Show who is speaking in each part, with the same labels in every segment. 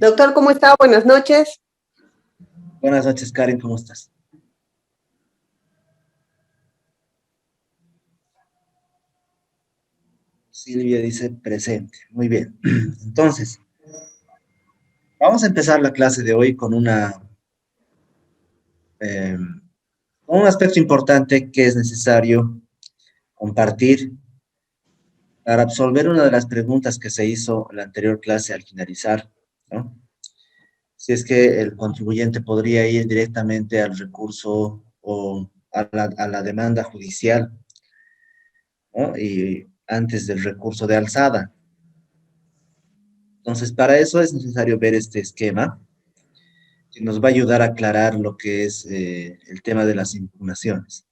Speaker 1: Doctor, ¿cómo está? Buenas noches.
Speaker 2: Buenas noches, Karen, ¿cómo estás? Silvia dice presente. Muy bien. Entonces, vamos a empezar la clase de hoy eh, con un aspecto importante que es necesario compartir para absolver una de las preguntas que se hizo en la anterior clase al finalizar, ¿no? Si es que el contribuyente podría ir directamente al recurso o a la demanda judicial, ¿no? Y antes del recurso de alzada. Entonces, para eso es necesario ver este esquema que nos va a ayudar a aclarar lo que es el tema de las impugnaciones.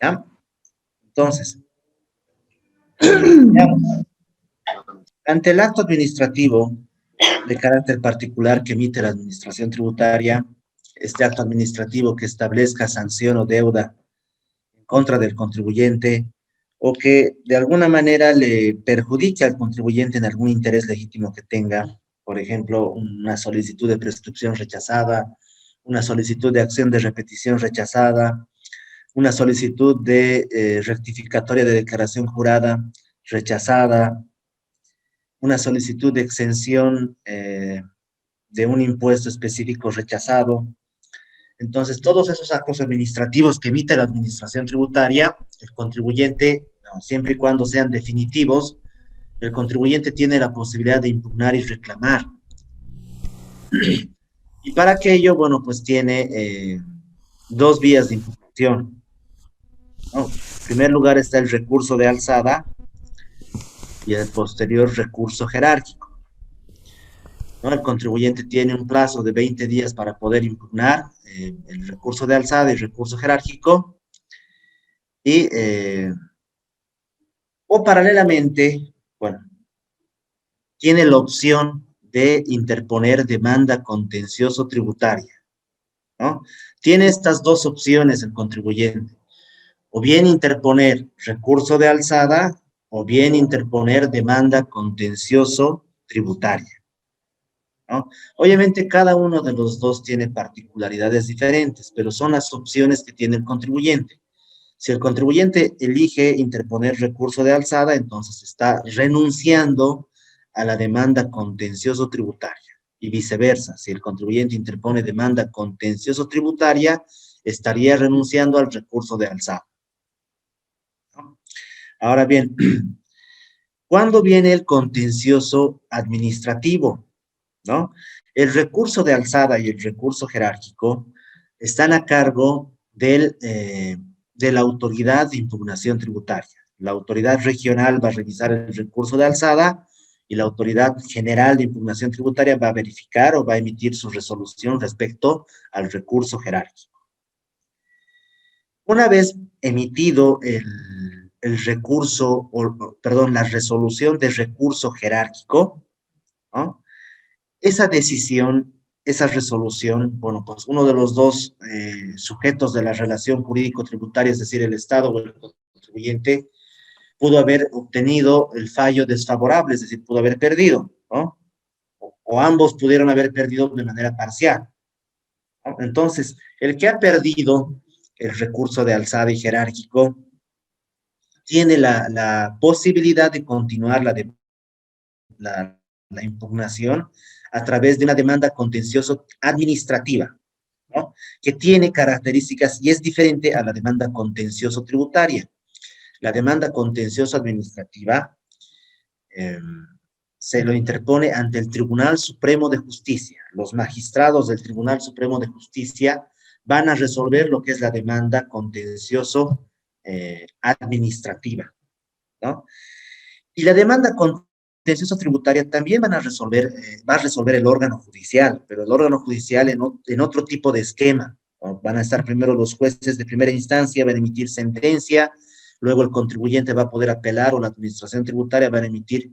Speaker 2: ¿Ya? Entonces, veamos. Ante el acto administrativo de carácter particular que emite la Administración Tributaria, este acto administrativo que establezca sanción o deuda en contra del contribuyente o que de alguna manera le perjudique al contribuyente en algún interés legítimo que tenga, por ejemplo, una solicitud de prescripción rechazada, una solicitud de acción de repetición rechazada, una solicitud de rectificatoria de declaración jurada rechazada, una solicitud de exención de un impuesto específico rechazado. Entonces, todos esos actos administrativos que emite la Administración Tributaria, el contribuyente, no, siempre y cuando sean definitivos, el contribuyente tiene la posibilidad de impugnar y reclamar. Y para aquello, bueno, pues tiene dos vías de impugnación, ¿no? En primer lugar está el recurso de alzada y el posterior recurso jerárquico, ¿no? El contribuyente tiene un plazo de 20 días para poder impugnar el recurso de alzada y el recurso jerárquico y, o paralelamente, bueno, tiene la opción de interponer demanda contencioso tributaria, ¿no? Tiene estas dos opciones el contribuyente, o bien interponer recurso de alzada o bien interponer demanda contencioso tributaria, ¿no? Obviamente cada uno de los dos tiene particularidades diferentes, pero son las opciones que tiene el contribuyente. Si el contribuyente elige interponer recurso de alzada, entonces está renunciando a la demanda contencioso tributaria. Y viceversa, si el contribuyente interpone demanda contencioso tributaria, estaría renunciando al recurso de alzada, ¿no? Ahora bien, ¿cuándo viene el contencioso administrativo? ¿No? El recurso de alzada y el recurso jerárquico están a cargo de la autoridad de impugnación tributaria. La autoridad regional va a revisar el recurso de alzada y la autoridad general de impugnación tributaria va a verificar o va a emitir su resolución respecto al recurso jerárquico. Una vez emitido el recurso, perdón, la resolución de recurso jerárquico, ¿no? Esa decisión, esa resolución, bueno, pues uno de los dos sujetos de la relación jurídico-tributaria, es decir, el Estado o el contribuyente, pudo haber obtenido el fallo desfavorable, es decir, pudo haber perdido, ¿no? O ambos pudieron haber perdido de manera parcial, ¿no? Entonces, el que ha perdido el recurso de alzada y jerárquico tiene la posibilidad de continuar la, la impugnación a través de una demanda contencioso administrativa, ¿no? Que tiene características y es diferente a la demanda contencioso tributaria. La demanda contencioso administrativa eh, se lo interpone ante el Tribunal Supremo de Justicia. Los magistrados del Tribunal Supremo de Justicia van a resolver lo que es la demanda contencioso administrativa, ¿no? Y la demanda contencioso tributaria también va a resolver el órgano judicial, pero el órgano judicial en otro tipo de esquema, ¿no? Van a estar primero los jueces de primera instancia, van a emitir sentencia, luego el contribuyente va a poder apelar o la administración tributaria va a emitir,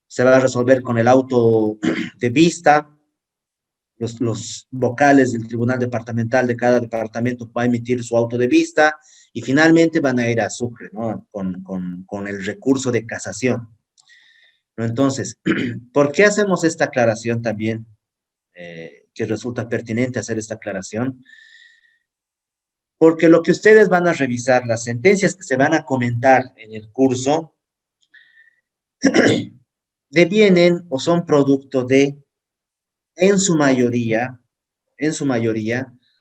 Speaker 2: se va a resolver con el auto de vista, los vocales del tribunal departamental de cada departamento va a emitir su auto de vista y finalmente van a ir a Sucre, ¿no? Con el recurso de casación. ¿no? Entonces, ¿por qué hacemos esta aclaración también? Que resulta pertinente hacer esta aclaración. Porque lo que ustedes van a revisar, las sentencias que se van a comentar en el curso, devienen o son producto de, en su mayoría,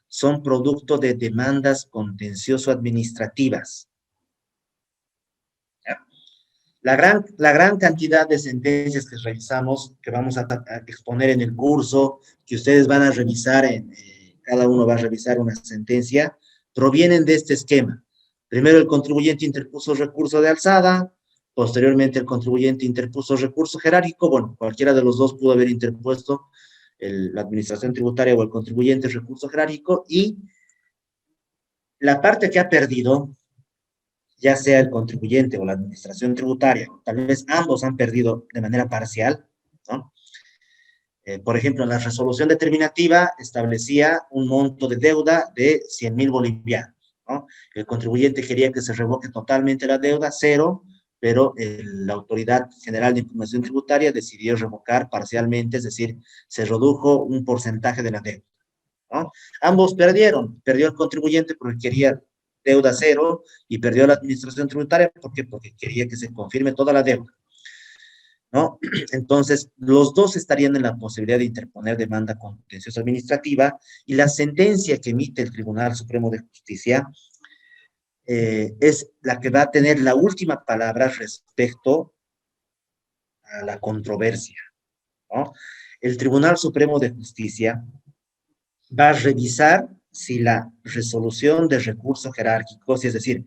Speaker 2: son producto de demandas contencioso-administrativas. La gran cantidad de sentencias que revisamos, que vamos a exponer en el curso, que ustedes van a revisar, cada uno va a revisar una sentencia, provienen de este esquema. Primero el contribuyente interpuso recurso de alzada, posteriormente el contribuyente interpuso recurso jerárquico, bueno, cualquiera de los dos pudo haber interpuesto, la administración tributaria o el contribuyente recurso jerárquico, y la parte que ha perdido, ya sea el contribuyente o la administración tributaria, tal vez ambos han perdido de manera parcial, ¿no? Por ejemplo, la resolución determinativa establecía un monto de deuda de 100.000 bolivianos, ¿no? El contribuyente quería que se revoque totalmente la deuda, cero, pero la Autoridad General de Impugnación Tributaria decidió revocar parcialmente, es decir, se redujo un porcentaje de la deuda, ¿no? Ambos perdieron, perdió el contribuyente porque quería deuda cero y perdió la administración tributaria, ¿por qué? Porque quería que se confirme toda la deuda, ¿no? Entonces, los dos estarían en la posibilidad de interponer demanda contenciosa administrativa y la sentencia que emite el Tribunal Supremo de Justicia es la que va a tener la última palabra respecto a la controversia, ¿no? El Tribunal Supremo de Justicia va a revisar si la resolución de recursos jerárquicos, es decir,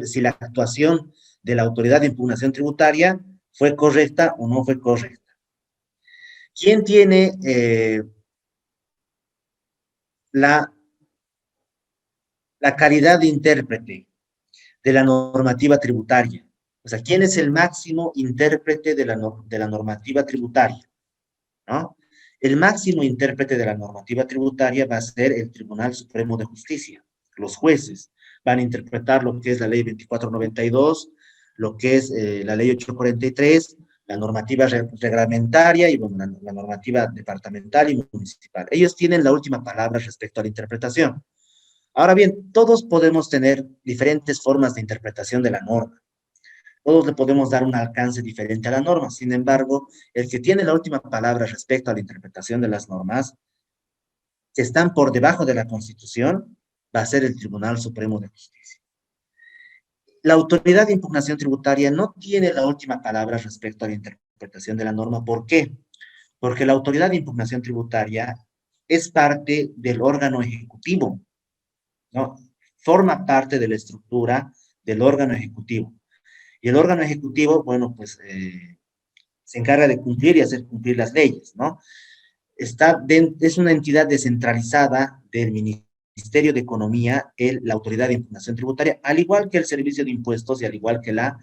Speaker 2: si la actuación de la autoridad de impugnación tributaria fue correcta o no fue correcta. ¿Quién tiene la calidad de intérprete de la normativa tributaria? O sea, ¿quién es el máximo intérprete de la normativa tributaria? ¿No? El máximo intérprete de la normativa tributaria va a ser el Tribunal Supremo de Justicia. Los jueces van a interpretar lo que es la ley 2492, lo que es la ley 843, la normativa reglamentaria y bueno, la normativa departamental y municipal. Ellos tienen la última palabra respecto a la interpretación. Ahora bien, todos podemos tener diferentes formas de interpretación de la norma. Todos le podemos dar un alcance diferente a la norma. Sin embargo, el que tiene la última palabra respecto a la interpretación de las normas, que están por debajo de la Constitución, va a ser el Tribunal Supremo de Justicia. La autoridad de impugnación tributaria no tiene la última palabra respecto a la interpretación de la norma. ¿Por qué? Porque la autoridad de impugnación tributaria es parte del órgano ejecutivo, ¿no? Forma parte de la estructura del órgano ejecutivo. Y el órgano ejecutivo, bueno, pues se encarga de cumplir y hacer cumplir las leyes, ¿no? Es una entidad descentralizada del Ministerio de Economía, la Autoridad de Impugnación Tributaria, al igual que el Servicio de Impuestos y al igual que la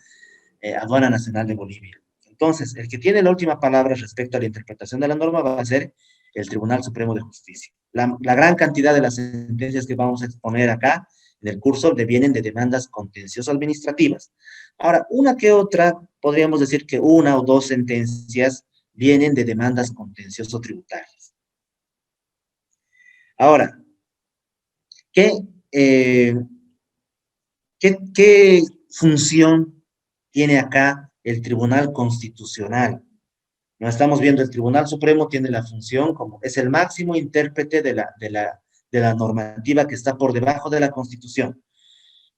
Speaker 2: Aduana Nacional de Bolivia. Entonces, el que tiene la última palabra respecto a la interpretación de la norma va a ser el Tribunal Supremo de Justicia. La gran cantidad de las sentencias que vamos a exponer acá en el curso devienen de demandas contencioso-administrativas. Ahora, una que otra, podríamos decir que una o dos sentencias vienen de demandas contencioso-tributarias. Ahora, ¿qué función tiene acá el Tribunal Constitucional? No estamos viendo, el Tribunal Supremo tiene la función como es el máximo intérprete de la normativa que está por debajo de la Constitución.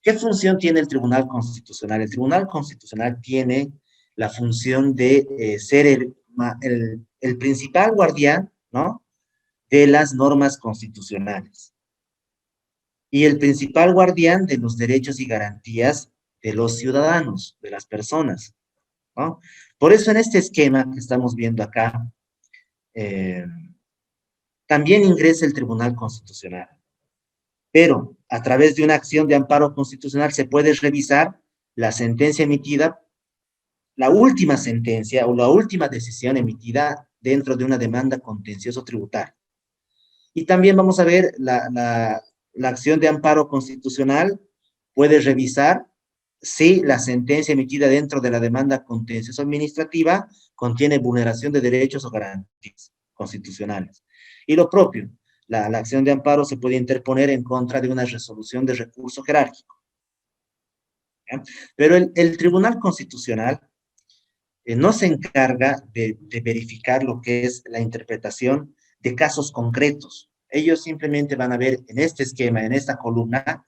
Speaker 2: ¿Qué función tiene el Tribunal Constitucional? El Tribunal Constitucional tiene la función de ser el principal guardián, ¿no?, de las normas constitucionales y el principal guardián de los derechos y garantías de los ciudadanos, de las personas, ¿no? Por eso en este esquema que estamos viendo acá, también ingresa el Tribunal Constitucional. Pero a través de una acción de amparo constitucional se puede revisar la sentencia emitida, la última sentencia o la última decisión emitida dentro de una demanda contencioso tributaria. Y también vamos a ver la acción de amparo constitucional puede revisar si la sentencia emitida dentro de la demanda contenciosa administrativa contiene vulneración de derechos o garantías constitucionales. Y lo propio, la acción de amparo se puede interponer en contra de una resolución de recurso jerárquico. ¿Ya? Pero el Tribunal Constitucional no se encarga de verificar lo que es la interpretación de casos concretos. Ellos simplemente van a ver en este esquema, en esta columna,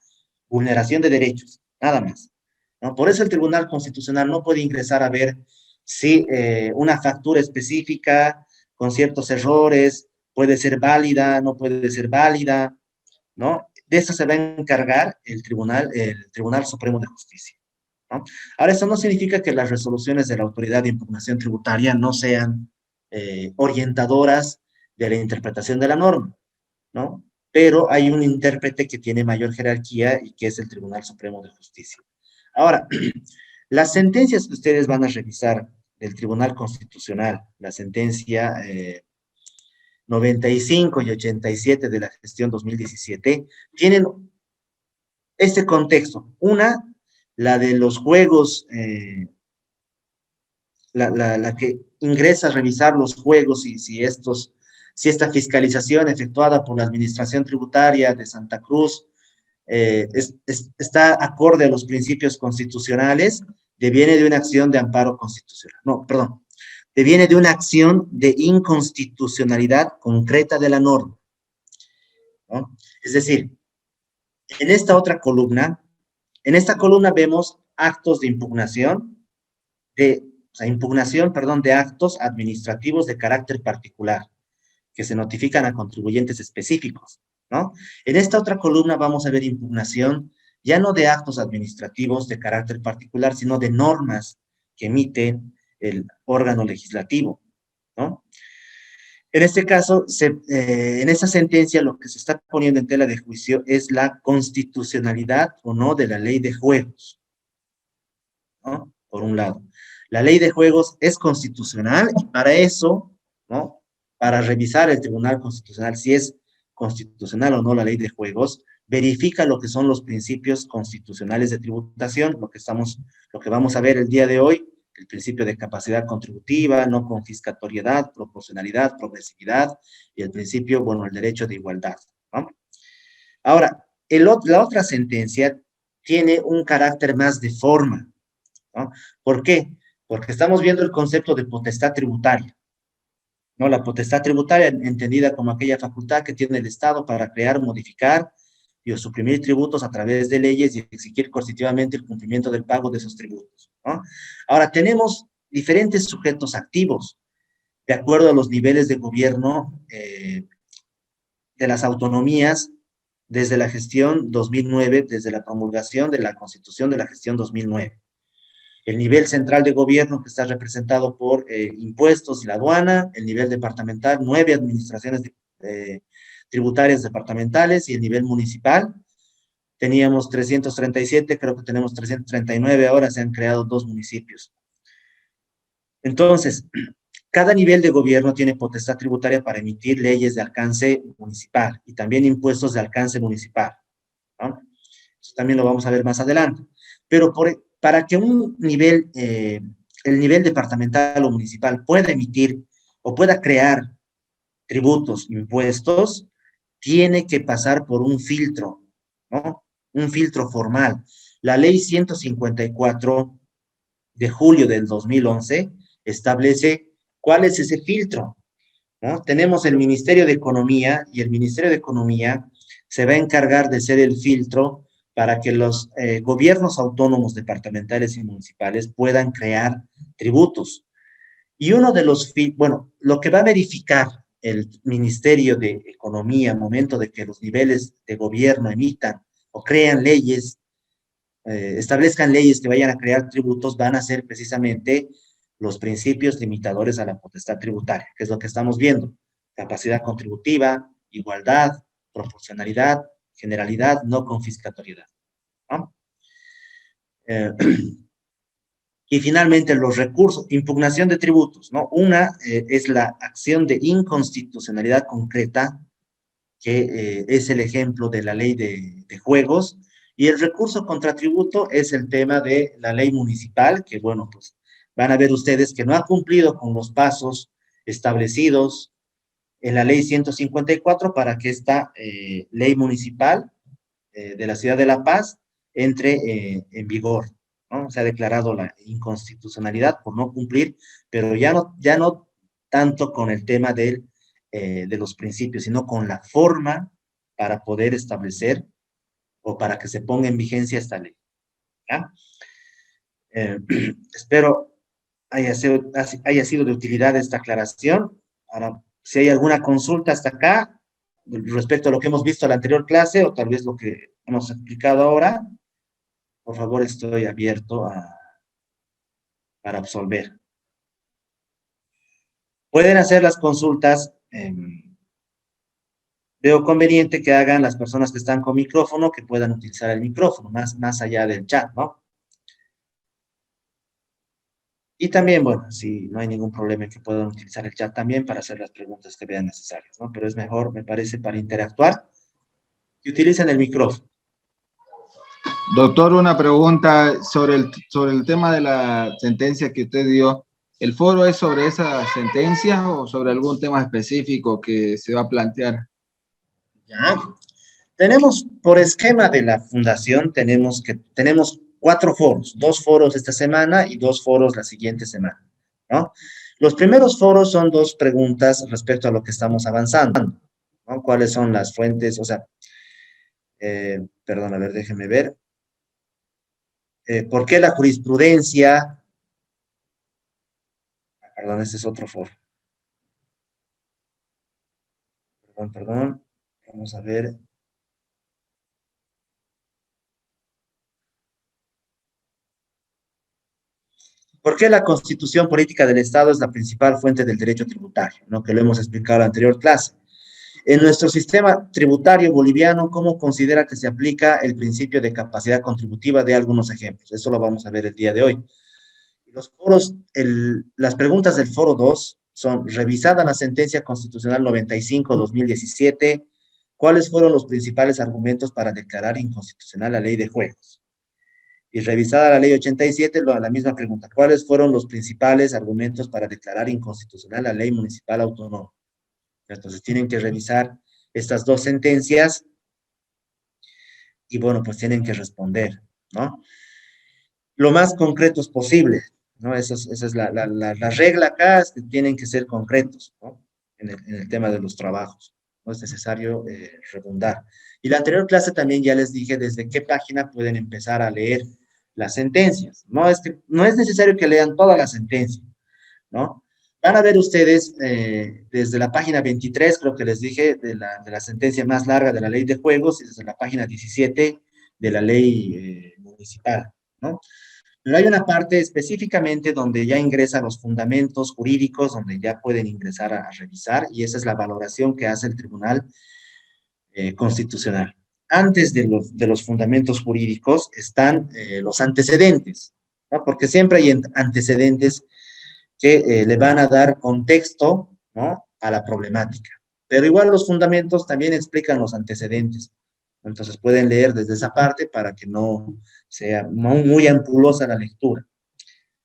Speaker 2: vulneración de derechos, nada más, ¿no? Por eso el Tribunal Constitucional no puede ingresar a ver si una factura específica con ciertos errores puede ser válida, no puede ser válida, ¿no? De eso se va a encargar el Tribunal Supremo de Justicia, ¿no? Ahora, eso no significa que las resoluciones de la Autoridad de Impugnación Tributaria no sean orientadoras de la interpretación de la norma, ¿no? Pero hay un intérprete que tiene mayor jerarquía y que es el Tribunal Supremo de Justicia. Ahora, las sentencias que ustedes van a revisar del Tribunal Constitucional, la sentencia 95 y 87 de la gestión 2017, tienen este contexto. Una, la de los juegos, la que ingresa a revisar los juegos y si esta fiscalización efectuada por la Administración Tributaria de Santa Cruz está acorde a los principios constitucionales, deviene de una acción de amparo constitucional. No, perdón, deviene de una acción de inconstitucionalidad concreta de la norma, ¿no? Es decir, en esta otra columna, en esta columna vemos actos de impugnación, perdón, de actos administrativos de carácter particular, que se notifican a contribuyentes específicos, ¿no? En esta otra columna vamos a ver impugnación ya no de actos administrativos de carácter particular, sino de normas que emite el órgano legislativo, ¿no? En este caso, en esa sentencia lo que se está poniendo en tela de juicio es la constitucionalidad o no de la ley de juegos, ¿no? Por un lado. La ley de juegos es constitucional y para eso, ¿no? Para revisar el Tribunal Constitucional si es constitucional o no la ley de juegos, verifica lo que son los principios constitucionales de tributación, lo que vamos a ver el día de hoy, el principio de capacidad contributiva, no confiscatoriedad, proporcionalidad, progresividad y el principio, bueno, el derecho de igualdad, ¿no? Ahora, la otra sentencia tiene un carácter más de forma, ¿no? ¿Por qué? Porque estamos viendo el concepto de potestad tributaria, ¿no? La potestad tributaria entendida como aquella facultad que tiene el Estado para crear, modificar y o suprimir tributos a través de leyes y exigir coercitivamente el cumplimiento del pago de esos tributos, ¿no? Ahora, tenemos diferentes sujetos activos de acuerdo a los niveles de gobierno de las autonomías desde la gestión 2009, desde la promulgación de la Constitución de la gestión 2009. El nivel central de gobierno que está representado por impuestos y la aduana, el nivel departamental, 9 administraciones tributarias departamentales y el nivel municipal. Teníamos 337, creo que tenemos 339, ahora se han creado 2 municipios. Entonces, cada nivel de gobierno tiene potestad tributaria para emitir leyes de alcance municipal y también impuestos de alcance municipal, ¿no? Eso también lo vamos a ver más adelante. Pero para que un nivel, el nivel departamental o municipal pueda emitir o pueda crear tributos, impuestos, tiene que pasar por un filtro, ¿no? Un filtro formal. La ley 154 de julio del 2011 establece cuál es ese filtro, ¿no? Tenemos el Ministerio de Economía y el Ministerio de Economía se va a encargar de ser el filtro para que los gobiernos autónomos departamentales y municipales puedan crear tributos. Y uno de los, bueno, lo que va a verificar el Ministerio de Economía al momento de que los niveles de gobierno emitan o crean leyes, establezcan leyes que vayan a crear tributos, van a ser precisamente los principios limitadores a la potestad tributaria, que es lo que estamos viendo: capacidad contributiva, igualdad, proporcionalidad, generalidad, no confiscatoriedad, ¿no? Y finalmente los recursos, impugnación de tributos, ¿no? Una es la acción de inconstitucionalidad concreta, que es el ejemplo de la ley de juegos, Y el recurso contra tributo es el tema de la ley municipal, que bueno, pues van a ver ustedes que no ha cumplido con los pasos establecidos en la ley 154 para que esta ley municipal de la ciudad de La Paz entre en vigor, ¿no? Se ha declarado la inconstitucionalidad por no cumplir, pero ya no tanto con el tema de los principios, sino con la forma para poder establecer o para que se ponga en vigencia esta ley, ¿ya? Eh, espero haya sido de utilidad esta aclaración. Ahora, si hay alguna consulta hasta acá, respecto a lo que hemos visto en la anterior clase, o tal vez lo que hemos explicado ahora, por favor, estoy abierto para absolver. Pueden hacer las consultas, veo conveniente que hagan las personas que están con micrófono, que puedan utilizar el micrófono, más allá del chat, ¿no? Y también, bueno, si no hay ningún problema, que puedan utilizar el chat también para hacer las preguntas que vean necesarias, ¿no? Pero es mejor, me parece, para interactuar, que utilicen el micrófono.
Speaker 3: Doctor, una pregunta sobre el tema de la sentencia que usted dio. ¿El foro es sobre esa sentencia o sobre algún tema específico que se va a plantear?
Speaker 2: Ya. Tenemos, por esquema de la fundación, tenemos 4 foros, 2 foros esta semana y 2 foros la siguiente semana, ¿no? Los primeros foros son 2 preguntas respecto a lo que estamos avanzando, ¿no? ¿Cuáles son las fuentes? O sea, perdón, a ver, déjenme ver. ¿Por qué la jurisprudencia? Perdón, este es otro foro. Perdón. Vamos a ver. ¿Por qué la Constitución Política del Estado es la principal fuente del derecho tributario? ¿No? Que lo hemos explicado en la anterior clase. En nuestro sistema tributario boliviano, ¿cómo considera que se aplica el principio de capacidad contributiva? De algunos ejemplos. Eso lo vamos a ver el día de hoy. Los foros, las preguntas del foro 2 son: revisada la sentencia constitucional 95-2017, ¿cuáles fueron los principales argumentos para declarar inconstitucional la ley de juegos? Y revisada la ley 87, la misma pregunta: ¿cuáles fueron los principales argumentos para declarar inconstitucional la ley municipal autónoma? Entonces tienen que revisar estas 2 sentencias y bueno, pues tienen que responder, ¿no? Lo más concretos posible, ¿no? Esa es la regla acá, es que tienen que ser concretos, ¿no? En el tema de los trabajos. No es necesario redundar. Y la anterior clase también ya les dije desde qué página pueden empezar a leer las sentencias. No es necesario que lean toda la sentencia, ¿no? Van a ver ustedes desde la página 23, creo que les dije, de la sentencia más larga de la ley de juegos, y desde la página 17 de la ley municipal, ¿no? Pero hay una parte específicamente donde ya ingresan los fundamentos jurídicos, donde ya pueden ingresar a revisar, y esa es la valoración que hace el Tribunal Constitucional. Antes de los fundamentos jurídicos están los antecedentes, ¿no? Porque siempre hay antecedentes que le van a dar contexto, ¿no?, a la problemática. Pero igual los fundamentos también explican los antecedentes. Entonces pueden leer desde esa parte para que no sea muy ampulosa la lectura,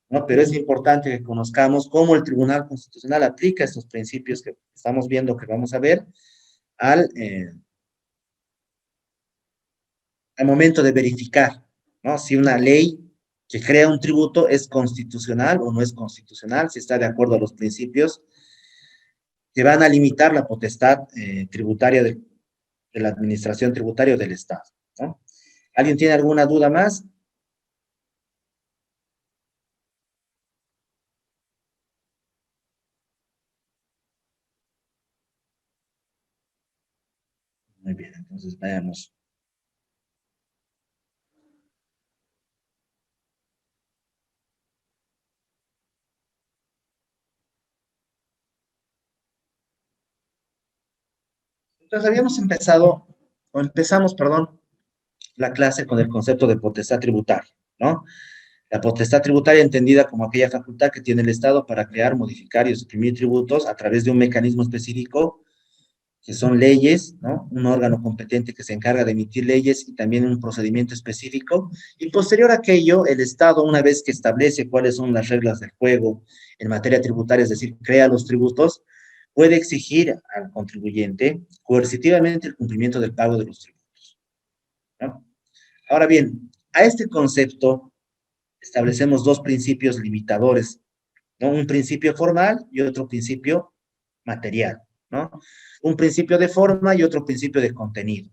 Speaker 2: ¿no? Pero es importante que conozcamos cómo el Tribunal Constitucional aplica estos principios que estamos viendo, que vamos a ver, al momento de verificar, ¿no?, si una ley que crea un tributo es constitucional o no es constitucional, si está de acuerdo a los principios que van a limitar la potestad tributaria de la administración tributaria del Estado, ¿no? ¿Alguien tiene alguna duda más? Muy bien, entonces veamos. Entonces empezamos, perdón, la clase con el concepto de potestad tributaria, ¿no? La potestad tributaria entendida como aquella facultad que tiene el Estado para crear, modificar y suprimir tributos a través de un mecanismo específico que son leyes, ¿no? Un órgano competente que se encarga de emitir leyes y también un procedimiento específico. Y posterior a aquello, el Estado, una vez que establece cuáles son las reglas del juego en materia tributaria, es decir, crea los tributos, puede exigir al contribuyente coercitivamente el cumplimiento del pago de los tributos, ¿no? Ahora bien, a este concepto establecemos dos principios limitadores, ¿no? Un principio formal y otro principio material, ¿no? Un principio de forma y otro principio de contenido.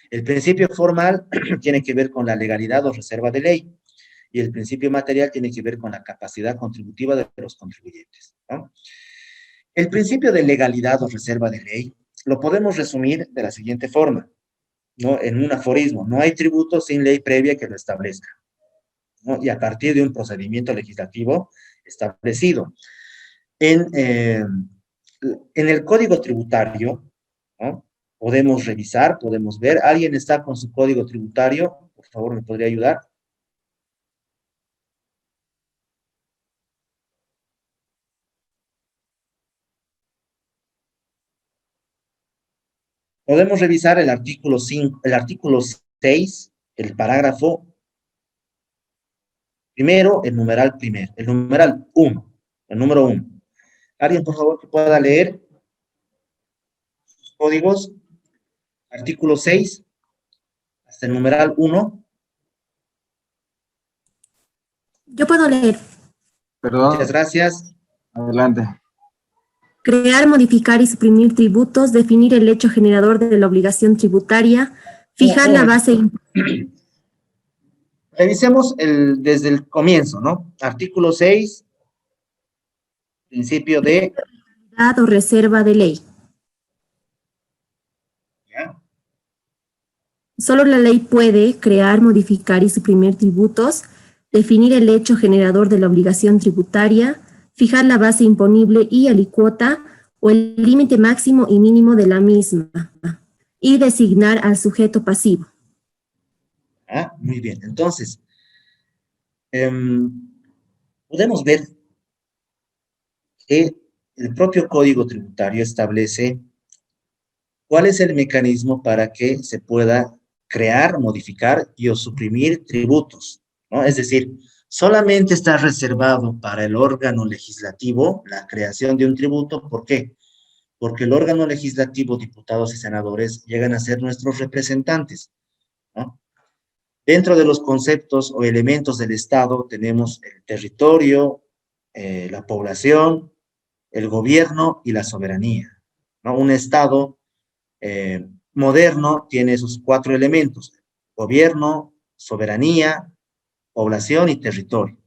Speaker 2: El principio formal tiene que ver con la legalidad o reserva de ley, y el principio material tiene que ver con la capacidad contributiva de los contribuyentes, ¿no? El principio de legalidad o reserva de ley lo podemos resumir de la siguiente forma, ¿no? En un aforismo: no hay tributo sin ley previa que lo establezca, ¿no? Y a partir de un procedimiento legislativo establecido. En el Código Tributario, ¿no? Podemos revisar, podemos ver. ¿Alguien está con su Código Tributario? Por favor, ¿me podría ayudar? Podemos revisar el artículo 5, el artículo 6, el parágrafo primero, el numeral primero, el numeral 1, el número 1. ¿Alguien, por favor, que pueda leer códigos? Artículo 6, hasta el numeral 1.
Speaker 4: Yo puedo leer.
Speaker 3: Perdón,
Speaker 2: Muchas gracias.
Speaker 3: adelante.
Speaker 4: Crear, modificar y suprimir tributos, definir el hecho generador de la obligación tributaria, fijar la base.
Speaker 2: Revisemos desde el comienzo, ¿no? Artículo 6, principio de...
Speaker 4: O reserva de ley.
Speaker 2: ¿Ya?
Speaker 4: Solo la ley puede crear, modificar y suprimir tributos, definir el hecho generador de la obligación tributaria, fijar la base imponible y alicuota o el límite máximo y mínimo de la misma, y designar al sujeto pasivo.
Speaker 2: Ah, muy bien. Entonces, podemos ver que el propio Código Tributario establece cuál es el mecanismo para que se pueda crear, modificar y o suprimir tributos, ¿no? Es decir, solamente está reservado para el órgano legislativo la creación de un tributo. ¿Por qué? Porque el órgano legislativo, diputados y senadores, llegan a ser nuestros representantes, ¿no? Dentro de los conceptos o elementos del Estado tenemos el territorio, la población, el gobierno y la soberanía, ¿no? Un Estado moderno tiene esos cuatro elementos: gobierno, soberanía, población y territorio.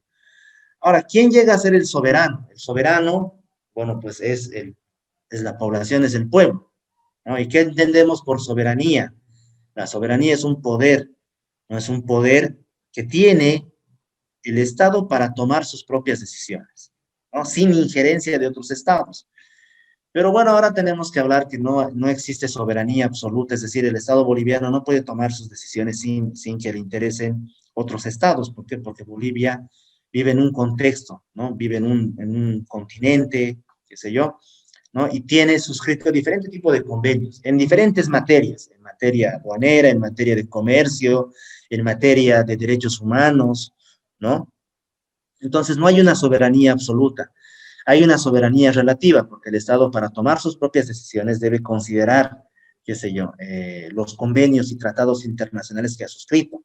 Speaker 2: Ahora, ¿quién llega a ser el soberano? El soberano, bueno, pues es la población, es el pueblo, ¿no? ¿Y qué entendemos por soberanía? La soberanía es un poder, no es un poder que tiene el Estado para tomar sus propias decisiones, ¿no? Sin injerencia de otros estados. Pero bueno, ahora tenemos que hablar que no existe soberanía absoluta, es decir, el Estado boliviano no puede tomar sus decisiones sin que le interesen otros estados. ¿Por qué? Porque Bolivia vive en un contexto, ¿no? Vive en un continente, qué sé yo, ¿no? Y tiene suscrito diferentes tipos de convenios en diferentes materias: en materia aduanera, en materia de comercio, en materia de derechos humanos, ¿no? Entonces no hay una soberanía absoluta. Hay una soberanía relativa, porque el Estado, para tomar sus propias decisiones, debe considerar, qué sé yo, los convenios y tratados internacionales que ha suscrito.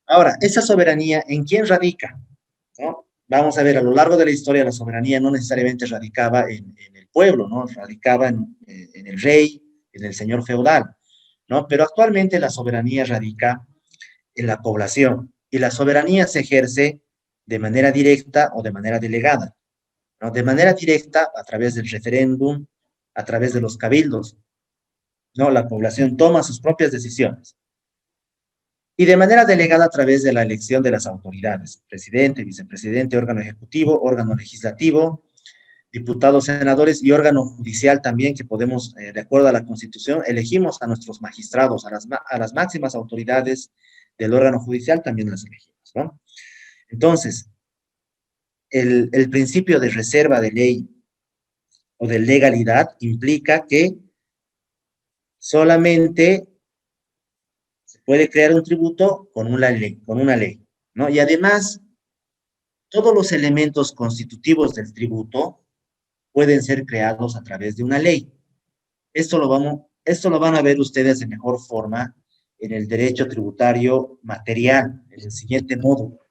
Speaker 2: Ahora, esa soberanía, ¿en quién radica? ¿No? Vamos a ver, a lo largo de la historia, la soberanía no necesariamente radicaba en el pueblo, ¿no? Radicaba en el rey, en el señor feudal, ¿no? Pero actualmente la soberanía radica en la población, y la soberanía se ejerce de manera directa o de manera delegada, ¿no? De manera directa, a través del referéndum, a través de los cabildos, ¿no? La población toma sus propias decisiones. Y de manera delegada, a través de la elección de las autoridades: presidente, vicepresidente, órgano ejecutivo, órgano legislativo, diputados, senadores y órgano judicial también, que podemos, de acuerdo a la Constitución, elegimos a nuestros magistrados, a las máximas autoridades del órgano judicial también las elegimos, ¿no? Entonces, el principio de reserva de ley o de legalidad implica que solamente se puede crear un tributo con una ley, ¿no? Y además, todos los elementos constitutivos del tributo pueden ser creados a través de una ley. Esto lo van a ver ustedes de mejor forma en el derecho tributario material, en el siguiente módulo.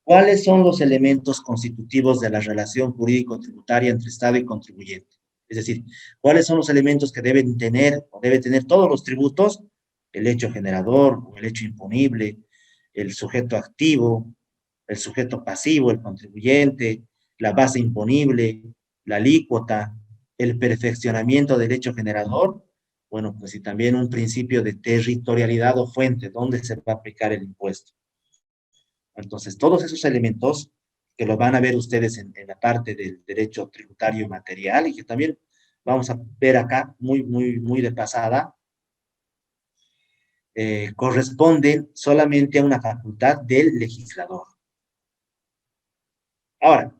Speaker 2: ¿Cuáles son los elementos constitutivos de la relación jurídico-tributaria entre Estado y contribuyente? Es decir, ¿cuáles son los elementos que deben tener o debe tener todos los tributos? El hecho generador o el hecho imponible, el sujeto activo, el sujeto pasivo, el contribuyente, la base imponible, la alícuota, el perfeccionamiento del hecho generador, bueno, pues y también un principio de territorialidad o fuente, donde se va a aplicar el impuesto. Entonces, todos esos elementos que lo van a ver ustedes en la parte del derecho tributario material y que también vamos a ver acá muy de pasada, corresponden solamente a una facultad del legislador. Ahora,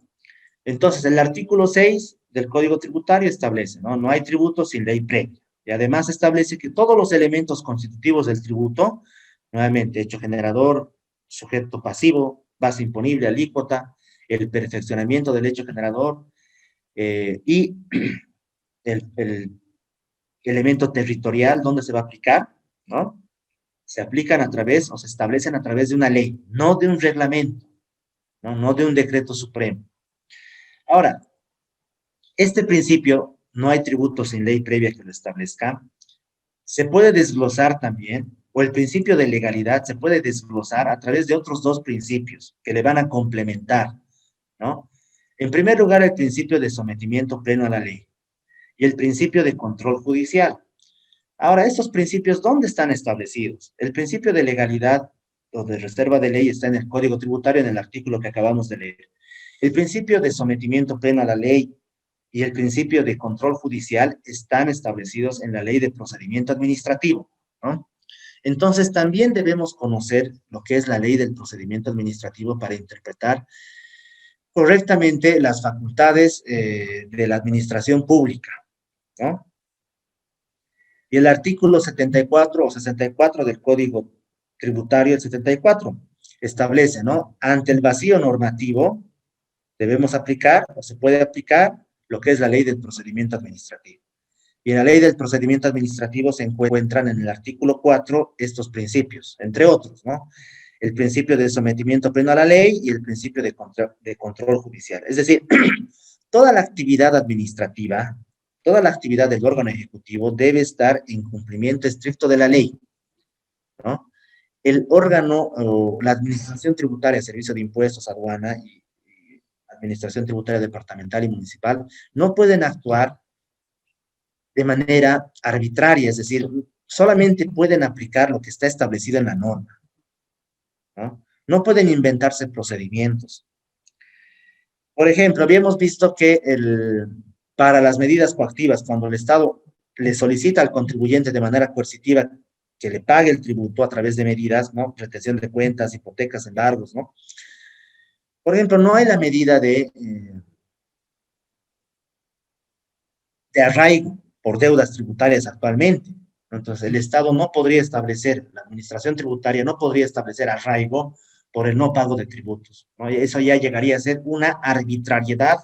Speaker 2: entonces, el artículo 6 del Código Tributario establece, ¿no? No hay tributo sin ley previa. Y además establece que todos los elementos constitutivos del tributo, nuevamente, hecho generador, sujeto pasivo, base imponible, alícuota, el perfeccionamiento del hecho generador y el elemento territorial, ¿dónde se va a aplicar? ¿No? Se aplican a través, o se establecen a través de una ley, no de un reglamento, no de un decreto supremo. Ahora, este principio, no hay tributo sin ley previa que lo establezca, se puede desglosar también, o el principio de legalidad se puede desglosar a través de otros dos principios que le van a complementar, ¿no? En primer lugar, el principio de sometimiento pleno a la ley y el principio de control judicial. Ahora, estos principios, ¿dónde están establecidos? El principio de legalidad o de reserva de ley está en el Código Tributario, en el artículo que acabamos de leer. El principio de sometimiento pleno a la ley y el principio de control judicial están establecidos en la Ley de Procedimiento Administrativo, ¿no? Entonces, también debemos conocer lo que es la Ley del Procedimiento Administrativo para interpretar correctamente las facultades de la administración pública, ¿no? Y el artículo 74 o 64 del Código Tributario, el 74, establece, ¿no? Ante el vacío normativo, debemos aplicar, o se puede aplicar, lo que es la Ley del Procedimiento Administrativo. Y en la Ley del Procedimiento Administrativo se encuentran en el artículo 4 estos principios, entre otros, ¿no? El principio de sometimiento pleno a la ley y el principio de control judicial. Es decir, toda la actividad administrativa, toda la actividad del órgano ejecutivo debe estar en cumplimiento estricto de la ley, ¿no? El órgano o la administración tributaria, servicio de impuestos, aduana y administración tributaria departamental y municipal, no pueden actuar de manera arbitraria, es decir, solamente pueden aplicar lo que está establecido en la norma, ¿no? No pueden inventarse procedimientos. Por ejemplo, habíamos visto que para las medidas coactivas, cuando el Estado le solicita al contribuyente de manera coercitiva que le pague el tributo a través de medidas, ¿no? Retención de cuentas, hipotecas, embargos, ¿no? Por ejemplo, no hay la medida de arraigo por deudas tributarias actualmente. Entonces, el Estado no podría establecer, la administración tributaria no podría establecer arraigo por el no pago de tributos, ¿no? Eso ya llegaría a ser una arbitrariedad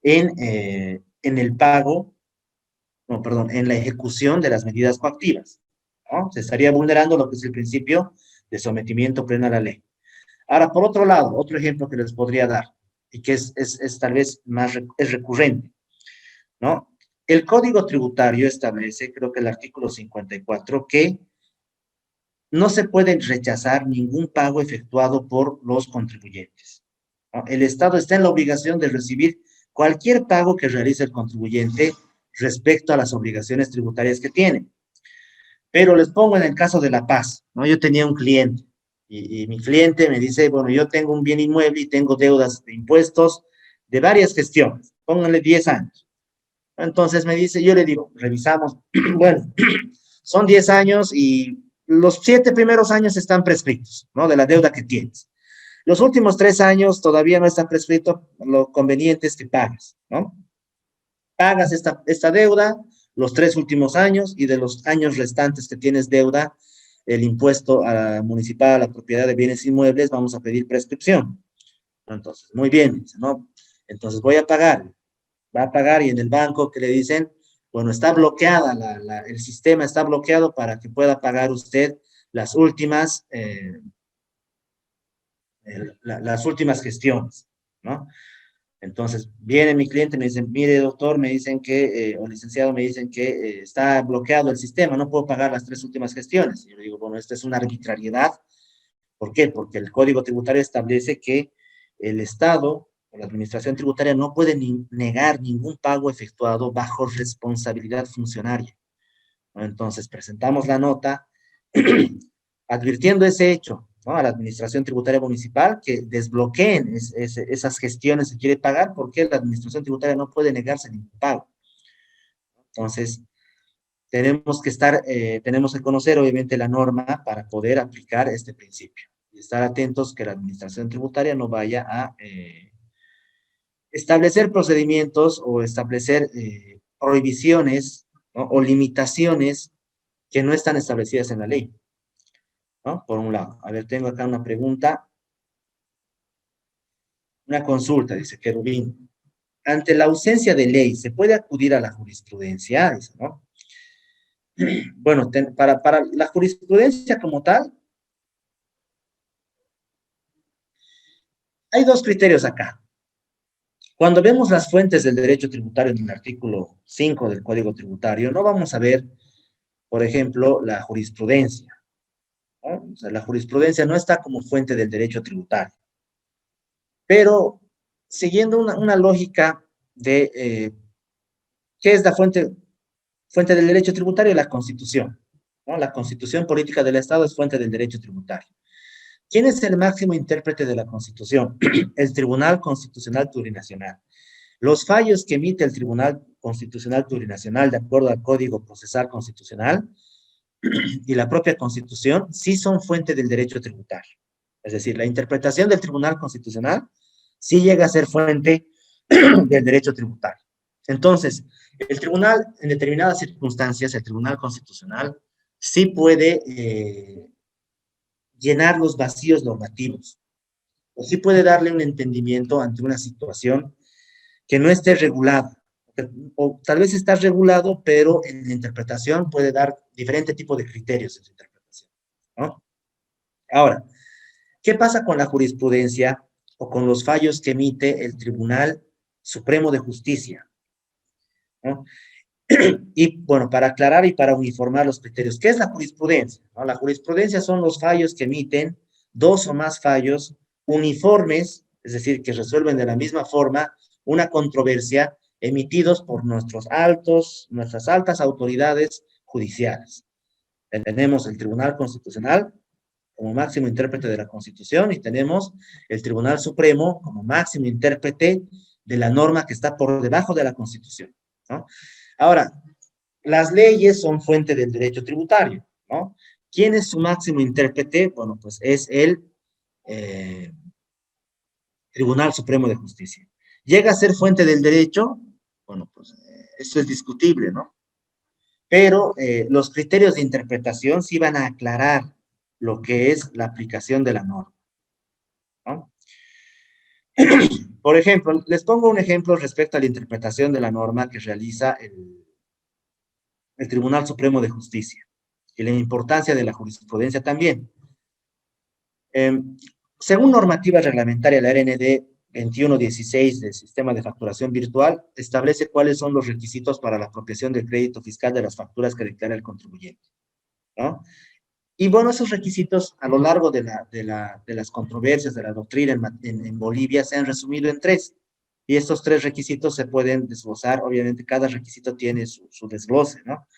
Speaker 2: en el pago, no, perdón, en la ejecución de las medidas coactivas, ¿no? Se estaría vulnerando lo que es el principio de sometimiento pleno a la ley. Ahora, por otro lado, otro ejemplo que les podría dar, y que es tal vez es recurrente, ¿no? El Código Tributario establece, creo que el artículo 54, que no se puede rechazar ningún pago efectuado por los contribuyentes, ¿no? El Estado está en la obligación de recibir cualquier pago que realice el contribuyente respecto a las obligaciones tributarias que tiene. Pero les pongo en el caso de La Paz, ¿no? Yo tenía un cliente y mi cliente me dice, bueno, yo tengo un bien inmueble y tengo deudas de impuestos de varias gestiones, pónganle 10 años. Entonces me dice, yo le digo, revisamos, bueno, son 10 años y los 7 primeros años están prescritos, ¿no? De la deuda que tienes. Los últimos 3 años todavía no están prescritos, lo conveniente es que pagues, ¿no? Pagas esta deuda, los 3 últimos años y de los años restantes que tienes deuda, el impuesto municipal a la propiedad de bienes inmuebles, vamos a pedir prescripción. Entonces, muy bien, dice, ¿no? Entonces voy a pagar, va a pagar y en el banco que le dicen, bueno, está bloqueada, el sistema está bloqueado para que pueda pagar usted las últimas gestiones, ¿no? Entonces, viene mi cliente, me dicen, mire, doctor, me dicen que, o licenciado, me dicen que está bloqueado el sistema, no puedo pagar las 3 últimas gestiones. Y yo le digo, bueno, esta es una arbitrariedad. ¿Por qué? Porque el Código Tributario establece que el Estado o la Administración Tributaria no puede negar ningún pago efectuado bajo responsabilidad funcionaria, ¿no? Entonces, presentamos la nota advirtiendo ese hecho, ¿no?, a la Administración Tributaria Municipal que desbloqueen esas gestiones que quiere pagar, porque la Administración Tributaria no puede negarse ningún pago. Entonces, tenemos que conocer obviamente la norma para poder aplicar este principio y estar atentos que la Administración Tributaria no vaya a establecer procedimientos o establecer prohibiciones, ¿no?, o limitaciones que no están establecidas en la ley, ¿no? Por un lado. A ver, tengo acá una pregunta. Una consulta, dice Querubín. Ante la ausencia de ley, ¿se puede acudir a la jurisprudencia? Dice, ¿no? Bueno, para la jurisprudencia como tal, hay 2 criterios acá. Cuando vemos las fuentes del derecho tributario en el artículo 5 del Código Tributario, no vamos a ver, por ejemplo, la jurisprudencia, ¿no? O sea, la jurisprudencia no está como fuente del derecho tributario. Pero, siguiendo una lógica de ¿qué es la fuente del derecho tributario? La Constitución, ¿no? La Constitución Política del Estado es fuente del derecho tributario. ¿Quién es el máximo intérprete de la Constitución? El Tribunal Constitucional Plurinacional. Los fallos que emite el Tribunal Constitucional Plurinacional, de acuerdo al Código Procesal Constitucional y la propia Constitución, sí son fuente del derecho tributario. Es decir, la interpretación del Tribunal Constitucional sí llega a ser fuente del derecho tributario. Entonces, el tribunal, en determinadas circunstancias, el Tribunal Constitucional sí puede llenar los vacíos normativos, o sí puede darle un entendimiento ante una situación que no esté regulada, o tal vez está regulado, pero en la interpretación puede dar diferente tipo de criterios en su interpretación, ¿no? Ahora, ¿qué pasa con la jurisprudencia o con los fallos que emite el Tribunal Supremo de Justicia, ¿no? Y bueno, para aclarar y para uniformar los criterios, ¿qué es la jurisprudencia? ¿No? La jurisprudencia son los fallos que emiten 2 o más fallos uniformes, es decir, que resuelven de la misma forma una controversia, emitidos por nuestras altas autoridades judiciales. Tenemos el Tribunal Constitucional como máximo intérprete de la Constitución y tenemos el Tribunal Supremo como máximo intérprete de la norma que está por debajo de la Constitución, ¿no? Ahora, las leyes son fuente del derecho tributario, ¿no? ¿Quién es su máximo intérprete? Bueno, pues es el Tribunal Supremo de Justicia. ¿Llega a ser fuente del derecho? Bueno, pues eso es discutible, ¿no? Pero los criterios de interpretación sí van a aclarar lo que es la aplicación de la norma, ¿no? Por ejemplo, les pongo un ejemplo respecto a la interpretación de la norma que realiza el Tribunal Supremo de Justicia y la importancia de la jurisprudencia también. Según normativa reglamentaria, la RND 2116 del Sistema de Facturación Virtual establece cuáles son los requisitos para la apropiación del crédito fiscal de las facturas que declara el contribuyente, ¿no? Y bueno, esos requisitos a lo largo de las controversias de la doctrina en Bolivia se han resumido en 3. Y estos 3 requisitos se pueden desglosar, obviamente cada requisito tiene su desglose, ¿no?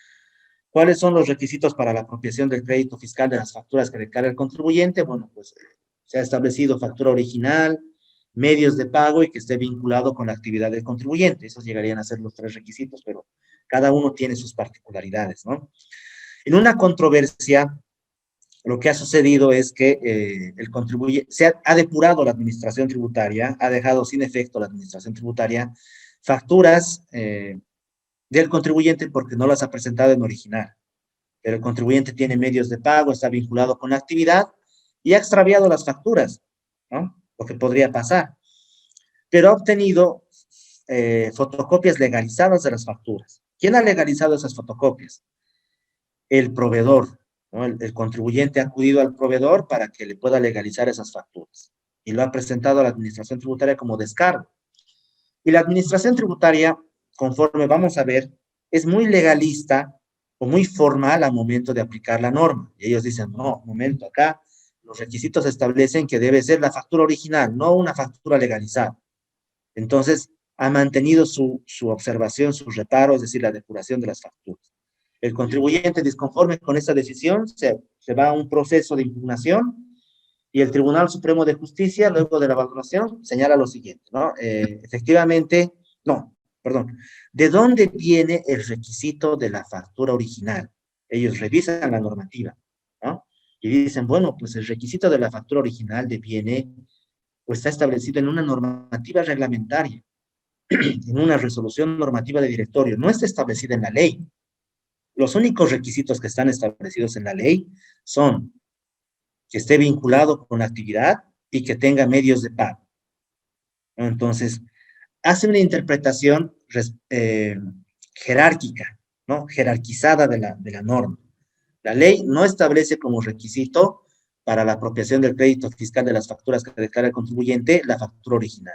Speaker 2: ¿Cuáles son los requisitos para la apropiación del crédito fiscal de las facturas que declara el contribuyente? Bueno, pues se ha establecido factura original, medios de pago y que esté vinculado con la actividad del contribuyente. Esos llegarían a ser los 3 requisitos, pero cada uno tiene sus particularidades, ¿no? En una controversia, lo que ha sucedido es que el contribuyente ha depurado la administración tributaria, ha dejado sin efecto la administración tributaria facturas del contribuyente porque no las ha presentado en original. Pero el contribuyente tiene medios de pago, está vinculado con la actividad y ha extraviado las facturas, ¿no? Lo que podría pasar. Pero ha obtenido fotocopias legalizadas de las facturas. ¿Quién ha legalizado esas fotocopias? El proveedor, ¿no? El contribuyente ha acudido al proveedor para que le pueda legalizar esas facturas y lo ha presentado a la administración tributaria como descargo. Y la administración tributaria, conforme vamos a ver, es muy legalista o muy formal al momento de aplicar la norma. Y ellos dicen, no, momento, acá los requisitos establecen que debe ser la factura original, no una factura legalizada. Entonces, ha mantenido su observación, su reparo, es decir, la depuración de las facturas. El contribuyente disconforme con esta decisión se va a un proceso de impugnación y el Tribunal Supremo de Justicia, luego de la valoración, señala lo siguiente, ¿no? Efectivamente, no, perdón, ¿de dónde viene el requisito de la factura original? Ellos revisan la normativa, ¿no? Y dicen, bueno, pues el requisito de la factura original deviene, pues está establecido en una normativa reglamentaria, en una resolución normativa de directorio, no está establecida en la ley. Los únicos requisitos que están establecidos en la ley son que esté vinculado con la actividad y que tenga medios de pago. Entonces, hace una interpretación jerárquica, ¿no? Jerarquizada de la norma. La ley no establece como requisito para la apropiación del crédito fiscal de las facturas que declara el contribuyente la factura original.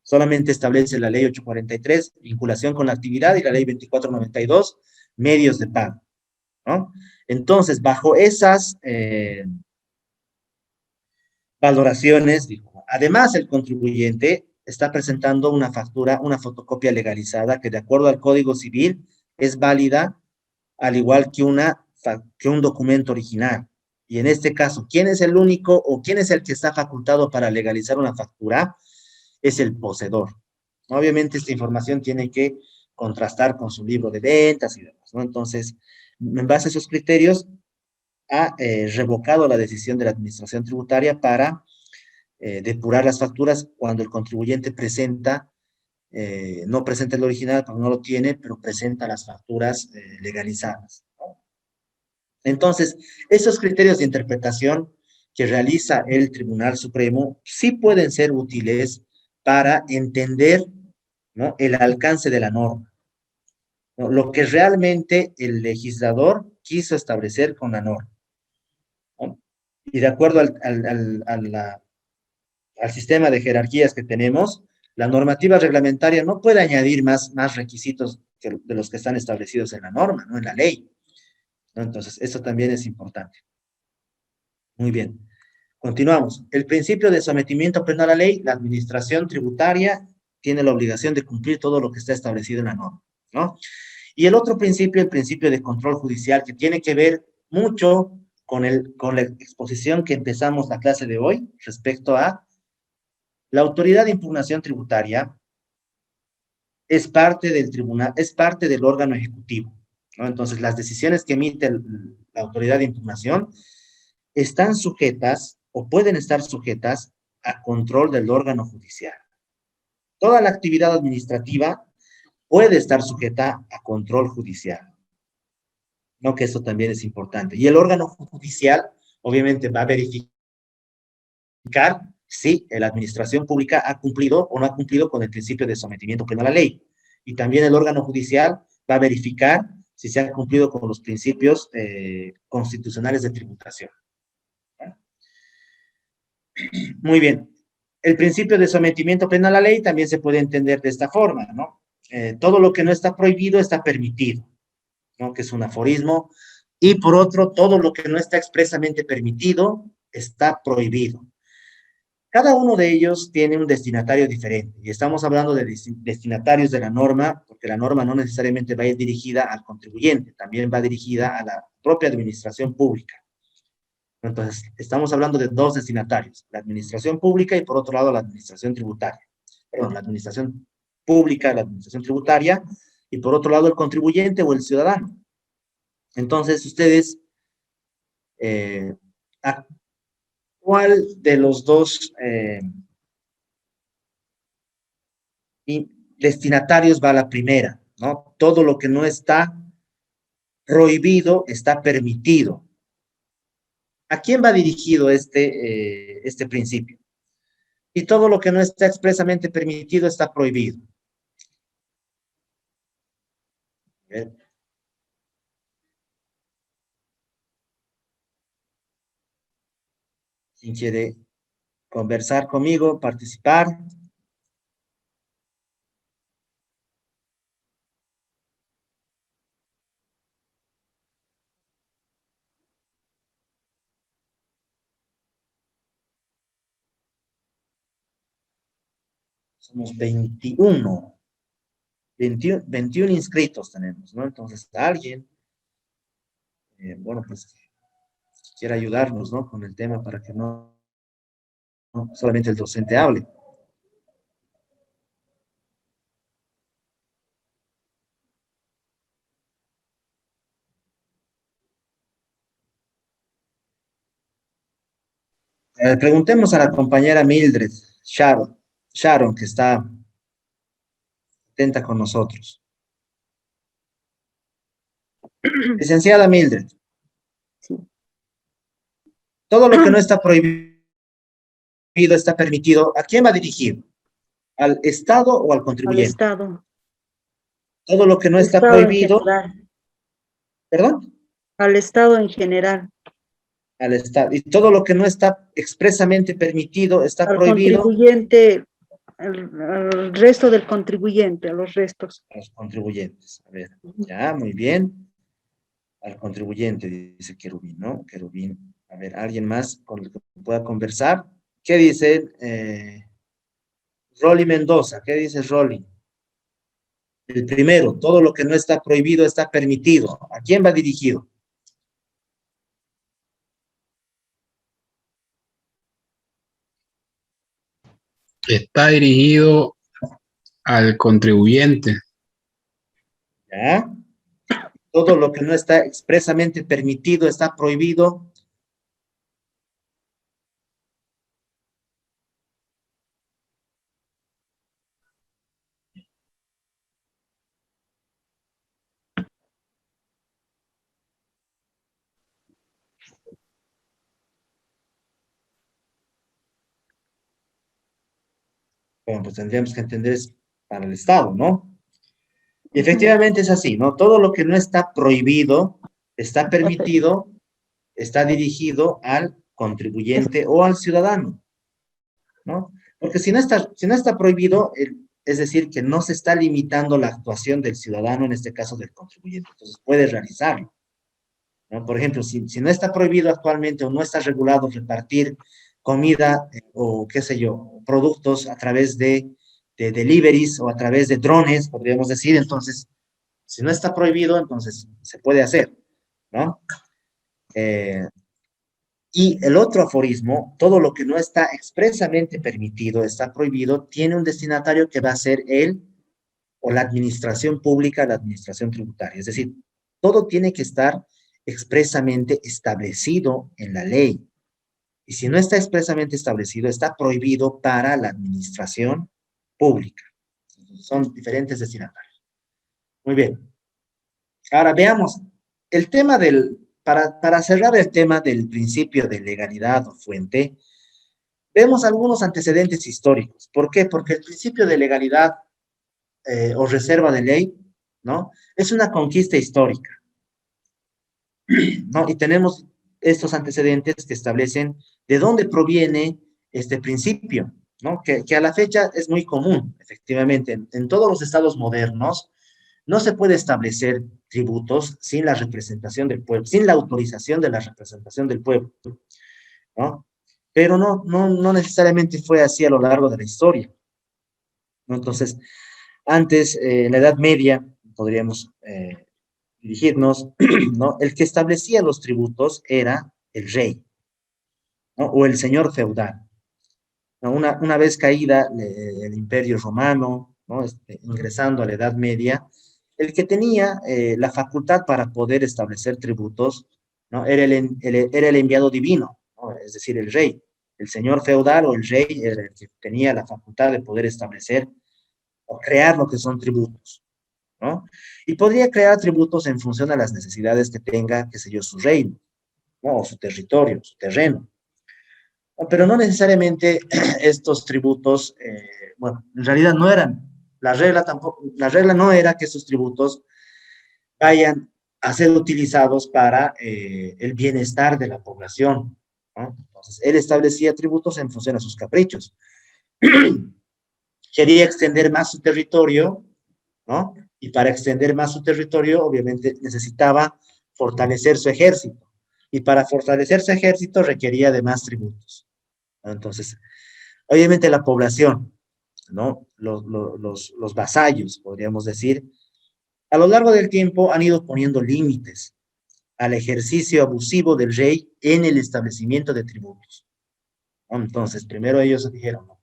Speaker 2: Solamente establece la ley 843, vinculación con la actividad, y la ley 2492, medios de pago, ¿no? Entonces, bajo esas valoraciones, dijo, además el contribuyente está presentando una factura, una fotocopia legalizada que de acuerdo al Código Civil es válida al igual que un documento original. Y en este caso, ¿quién es el único o quién es el que está facultado para legalizar una factura? Es el poseedor. Obviamente esta información tiene que contrastar con su libro de ventas y demás, ¿no? Entonces, en base a esos criterios, ha revocado la decisión de la administración tributaria para depurar las facturas cuando el contribuyente presenta, no presenta el original porque no lo tiene, pero presenta las facturas legalizadas, ¿no? Entonces, esos criterios de interpretación que realiza el Tribunal Supremo sí pueden ser útiles para entender, ¿no?, el alcance de la norma, ¿no?, lo que realmente el legislador quiso establecer con la norma, ¿no? Y de acuerdo al sistema de jerarquías que tenemos, la normativa reglamentaria no puede añadir más requisitos de los que están establecidos en la norma, no en la ley, ¿no? Entonces, eso también es importante. Muy bien. Continuamos. El principio de sometimiento pleno a la ley, la administración tributaria tiene la obligación de cumplir todo lo que está establecido en la norma, ¿no? Y el otro principio, el principio de control judicial, que tiene que ver mucho con la exposición que empezamos la clase de hoy respecto a la autoridad de impugnación tributaria es parte del tribunal, es parte del órgano ejecutivo, ¿no? Entonces, las decisiones que emite la autoridad de impugnación están sujetas o pueden estar sujetas a control del órgano judicial. Toda la actividad administrativa puede estar sujeta a control judicial, ¿no? Que eso también es importante. Y el órgano judicial, obviamente, va a verificar si la administración pública ha cumplido o no ha cumplido con el principio de sometimiento pleno a la ley. Y también el órgano judicial va a verificar si se ha cumplido con los principios constitucionales de tributación. Muy bien. El principio de sometimiento pleno a la ley también se puede entender de esta forma, ¿no? Todo lo que no está prohibido está permitido, ¿no? Que es un aforismo. Y por otro, todo lo que no está expresamente permitido está prohibido. Cada uno de ellos tiene un destinatario diferente, y estamos hablando de destinatarios de la norma, porque la norma no necesariamente va a ir dirigida al contribuyente, también va dirigida a la propia administración pública. Entonces, estamos hablando de dos destinatarios, la administración pública y por otro lado la administración tributaria. Perdón, la administración pública, la administración tributaria, y por otro lado el contribuyente o el ciudadano. Entonces, ustedes, ¿a cuál de los dos destinatarios va a la primera? ¿no? Todo lo que no está prohibido está permitido. ¿A quién va dirigido este principio? Y todo lo que no está expresamente permitido está prohibido. ¿Bien? ¿Quién quiere conversar conmigo, participar? Somos 21 inscritos tenemos, ¿no? Entonces, alguien, bueno, pues quiera ayudarnos, ¿no? Con el tema para que no solamente el docente hable. Preguntemos a la compañera Mildred Sharon, que está atenta con nosotros. Licenciada Mildred.
Speaker 5: Sí.
Speaker 2: Todo lo que no está prohibido está permitido. ¿A quién va dirigido? ¿Al Estado o al
Speaker 5: Al
Speaker 2: contribuyente?
Speaker 5: Estado.
Speaker 2: Todo lo que no
Speaker 5: Al
Speaker 2: está
Speaker 5: Estado en
Speaker 2: prohibido,
Speaker 5: general.
Speaker 2: ¿perdón?
Speaker 5: Al Estado en general.
Speaker 2: Al Estado. Y todo lo que no está expresamente permitido está
Speaker 5: Al
Speaker 2: prohibido
Speaker 5: contribuyente, al resto del contribuyente, a los restos.
Speaker 2: a los contribuyentes. A ver, ya, muy bien. Al contribuyente, dice Querubín, ¿no? Querubín. A ver, ¿alguien más con el que pueda conversar? ¿Qué dice Rolly Mendoza? ¿Qué dice Rolly? El primero, todo lo que no está prohibido está permitido. ¿A quién va dirigido?
Speaker 6: Está dirigido al contribuyente.
Speaker 2: ¿Ya? Todo lo que no está expresamente permitido está prohibido. Bueno, pues tendríamos que entender es para el Estado, ¿no? Y efectivamente es así, ¿no? Todo lo que no está prohibido está permitido, está dirigido al contribuyente o al ciudadano, ¿no? Porque si no está prohibido, es decir, que no se está limitando la actuación del ciudadano, en este caso del contribuyente, entonces puede realizarlo, ¿no? Por ejemplo, si no está prohibido actualmente o no está regulado repartir comida o qué sé yo, productos a través de deliveries o a través de drones, podríamos decir, entonces, si no está prohibido, entonces se puede hacer, ¿no? Y el otro aforismo, todo lo que no está expresamente permitido, está prohibido, tiene un destinatario que va a ser él o la administración pública, la administración tributaria. Es decir, todo tiene que estar expresamente establecido en la ley. Y si no está expresamente establecido, está prohibido para la administración pública. Son diferentes destinatarios. Muy bien. Ahora veamos el tema para cerrar el tema del principio de legalidad o fuente, vemos algunos antecedentes históricos. ¿Por qué? Porque el principio de legalidad o reserva de ley, ¿no? Es una conquista histórica, ¿no? Y tenemos estos antecedentes que establecen de dónde proviene este principio, ¿no? Que a la fecha es muy común, efectivamente, en todos los estados modernos, no se puede establecer tributos sin la representación del pueblo, sin la autorización de la representación del pueblo, ¿no? Pero no necesariamente fue así a lo largo de la historia, ¿no? Entonces, antes, en la Edad Media, podríamos dirigirnos, ¿no? El que establecía los tributos era el rey, ¿no? O el señor feudal, ¿no? Una vez caída el Imperio Romano, ¿no? Ingresando a la Edad Media, el que tenía la facultad para poder establecer tributos, ¿no? Era el enviado divino, ¿no? Es decir, el rey. El señor feudal o el rey era el que tenía la facultad de poder establecer o crear lo que son tributos, ¿no? Y podría crear tributos en función a las necesidades que tenga, qué sé yo, su reino, ¿no? O su territorio, su terreno. ¿No? Pero no necesariamente estos tributos, bueno, en realidad no eran, la regla tampoco, la regla no era que estos tributos vayan a ser utilizados para el bienestar de la población, ¿no? Entonces, él establecía tributos en función a sus caprichos. Quería extender más su territorio, ¿no? Y para extender más su territorio, obviamente necesitaba fortalecer su ejército. Y para fortalecer su ejército requería de más tributos, ¿no? Entonces, obviamente la población, ¿no? Los vasallos, podríamos decir, a lo largo del tiempo han ido poniendo límites al ejercicio abusivo del rey en el establecimiento de tributos, ¿no? Entonces, primero ellos dijeron, no,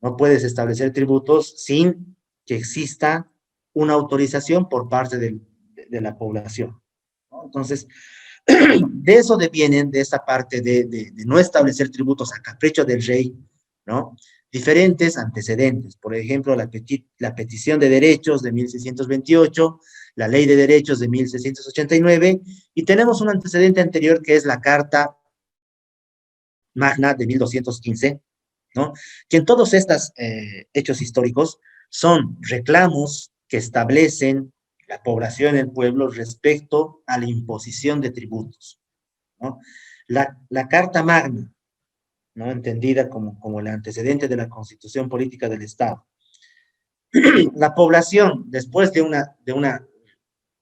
Speaker 2: no puedes establecer tributos sin que exista una autorización por parte de la población, ¿no? Entonces, de eso devienen, de esta parte de no establecer tributos a capricho del rey, ¿no? Diferentes antecedentes. Por ejemplo, la petición de derechos de 1628, la ley de derechos de 1689, y tenemos un antecedente anterior que es la Carta Magna de 1215, ¿no? Que en todos estos hechos históricos son reclamos que establecen la población, el pueblo, respecto a la imposición de tributos, ¿no? La Carta Magna, ¿no? Entendida como el antecedente de la Constitución Política del Estado. La población, después de una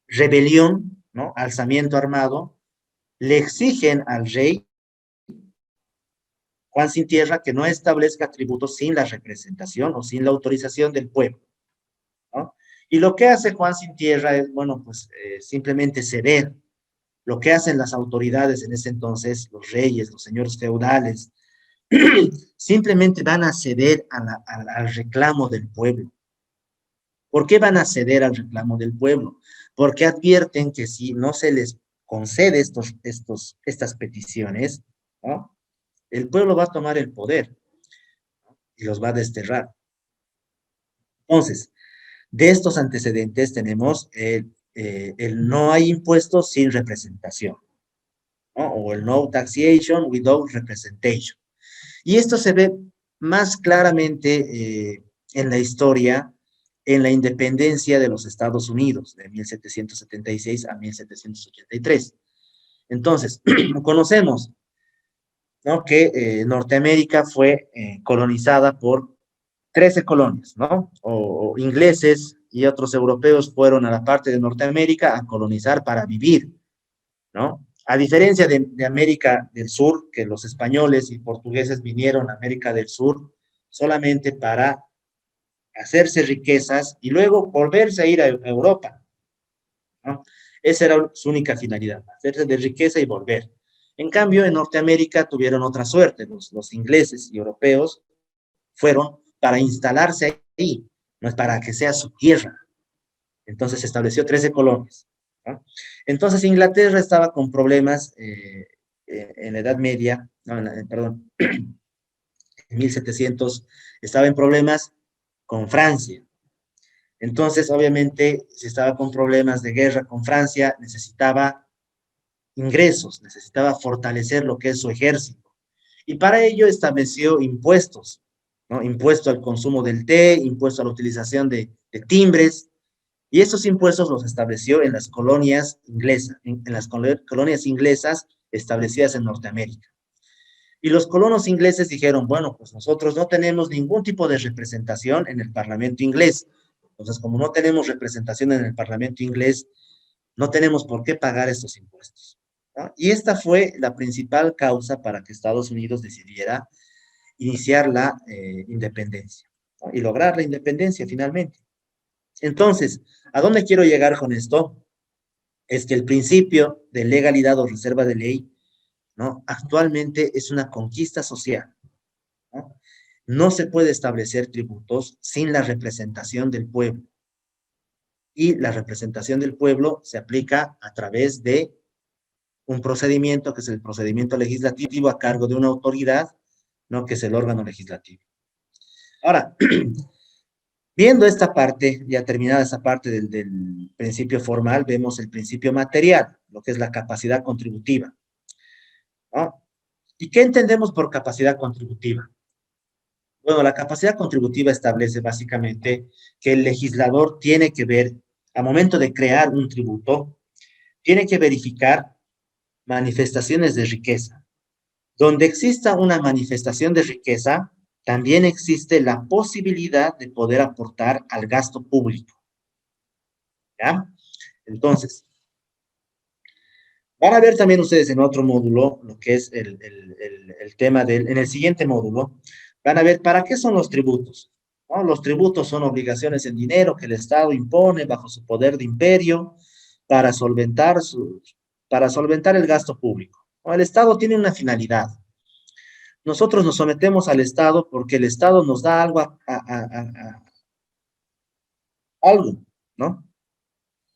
Speaker 2: rebelión, ¿no? Alzamiento armado, le exigen al rey Juan Sin Tierra que no establezca tributos sin la representación o sin la autorización del pueblo, ¿no? Y lo que hace Juan Sin Tierra es, bueno, pues simplemente ceder. Lo que hacen las autoridades en ese entonces, los reyes, los señores feudales, simplemente van a ceder al reclamo del pueblo. ¿Por qué van a ceder al reclamo del pueblo? Porque advierten que si no se les concede estas peticiones, ¿no? El pueblo va a tomar el poder y los va a desterrar. Entonces, de estos antecedentes tenemos el no hay impuestos sin representación, ¿no? O el no taxation without representation. Y esto se ve más claramente en la historia, en la independencia de los Estados Unidos, de 1776 a 1783. Entonces, conocemos, ¿no? Que Norteamérica fue colonizada por 13 colonias, ¿no? O ingleses y otros europeos fueron a la parte de Norteamérica a colonizar para vivir, ¿no? A diferencia de América del Sur, que los españoles y portugueses vinieron a América del Sur solamente para hacerse riquezas y luego volverse a ir a Europa, ¿no? Esa era su única finalidad, hacerse de riqueza y volver. En cambio, en Norteamérica tuvieron otra suerte, los ingleses y europeos fueron para instalarse ahí, no es para que sea su tierra. Entonces se estableció 13 colonias, ¿no? Entonces Inglaterra estaba con problemas en la Edad Media, no, perdón, en 1700 estaba en problemas con Francia. Entonces, obviamente, si estaba con problemas de guerra con Francia, necesitaba ingresos, necesitaba fortalecer lo que es su ejército. Y para ello estableció impuestos, ¿no? Impuesto al consumo del té, impuesto a la utilización de timbres, y esos impuestos los estableció en las colonias inglesas, en las colonias inglesas establecidas en Norteamérica. Y los colonos ingleses dijeron, bueno, pues nosotros no tenemos ningún tipo de representación en el Parlamento inglés. Entonces, como no tenemos representación en el Parlamento inglés, no tenemos por qué pagar estos impuestos, ¿no? Y esta fue la principal causa para que Estados Unidos decidiera iniciar la independencia, ¿no? Y lograr la independencia finalmente. Entonces, ¿a dónde quiero llegar con esto? Es que el principio de legalidad o reserva de ley, ¿no? Actualmente es una conquista social, ¿no? No se puede establecer tributos sin la representación del pueblo. Y la representación del pueblo se aplica a través de un procedimiento que es el procedimiento legislativo a cargo de una autoridad, ¿no? Que es el órgano legislativo. Ahora, Viendo esta parte, ya terminada esta parte del principio formal, vemos el principio material, lo que es la capacidad contributiva, ¿no? ¿Y qué entendemos por capacidad contributiva? Bueno, la capacidad contributiva establece básicamente que el legislador tiene que ver, al momento de crear un tributo, tiene que verificar manifestaciones de riqueza. Donde exista una manifestación de riqueza, también existe la posibilidad de poder aportar al gasto público. ¿Ya? Entonces, van a ver también ustedes en otro módulo, lo que es el tema en el siguiente módulo, van a ver para qué son los tributos, ¿no? Los tributos son obligaciones en dinero que el Estado impone bajo su poder de imperio para solventar el gasto público, ¿no? El Estado tiene una finalidad. Nosotros nos sometemos al Estado porque el Estado nos da algo, algo, ¿no?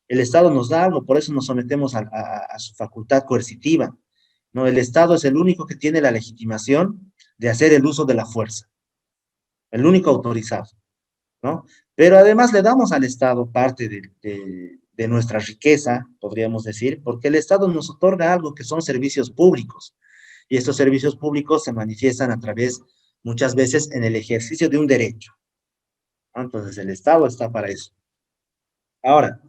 Speaker 2: El Estado nos da algo, por eso nos sometemos a su facultad coercitiva, ¿no? El Estado es el único que tiene la legitimación de hacer el uso de la fuerza, el único autorizado, ¿no? Pero además le damos al Estado parte de nuestra riqueza, podríamos decir, porque el Estado nos otorga algo que son servicios públicos, y estos servicios públicos se manifiestan a través, muchas veces, en el ejercicio de un derecho, ¿no? Entonces, el Estado está para eso. Ahora,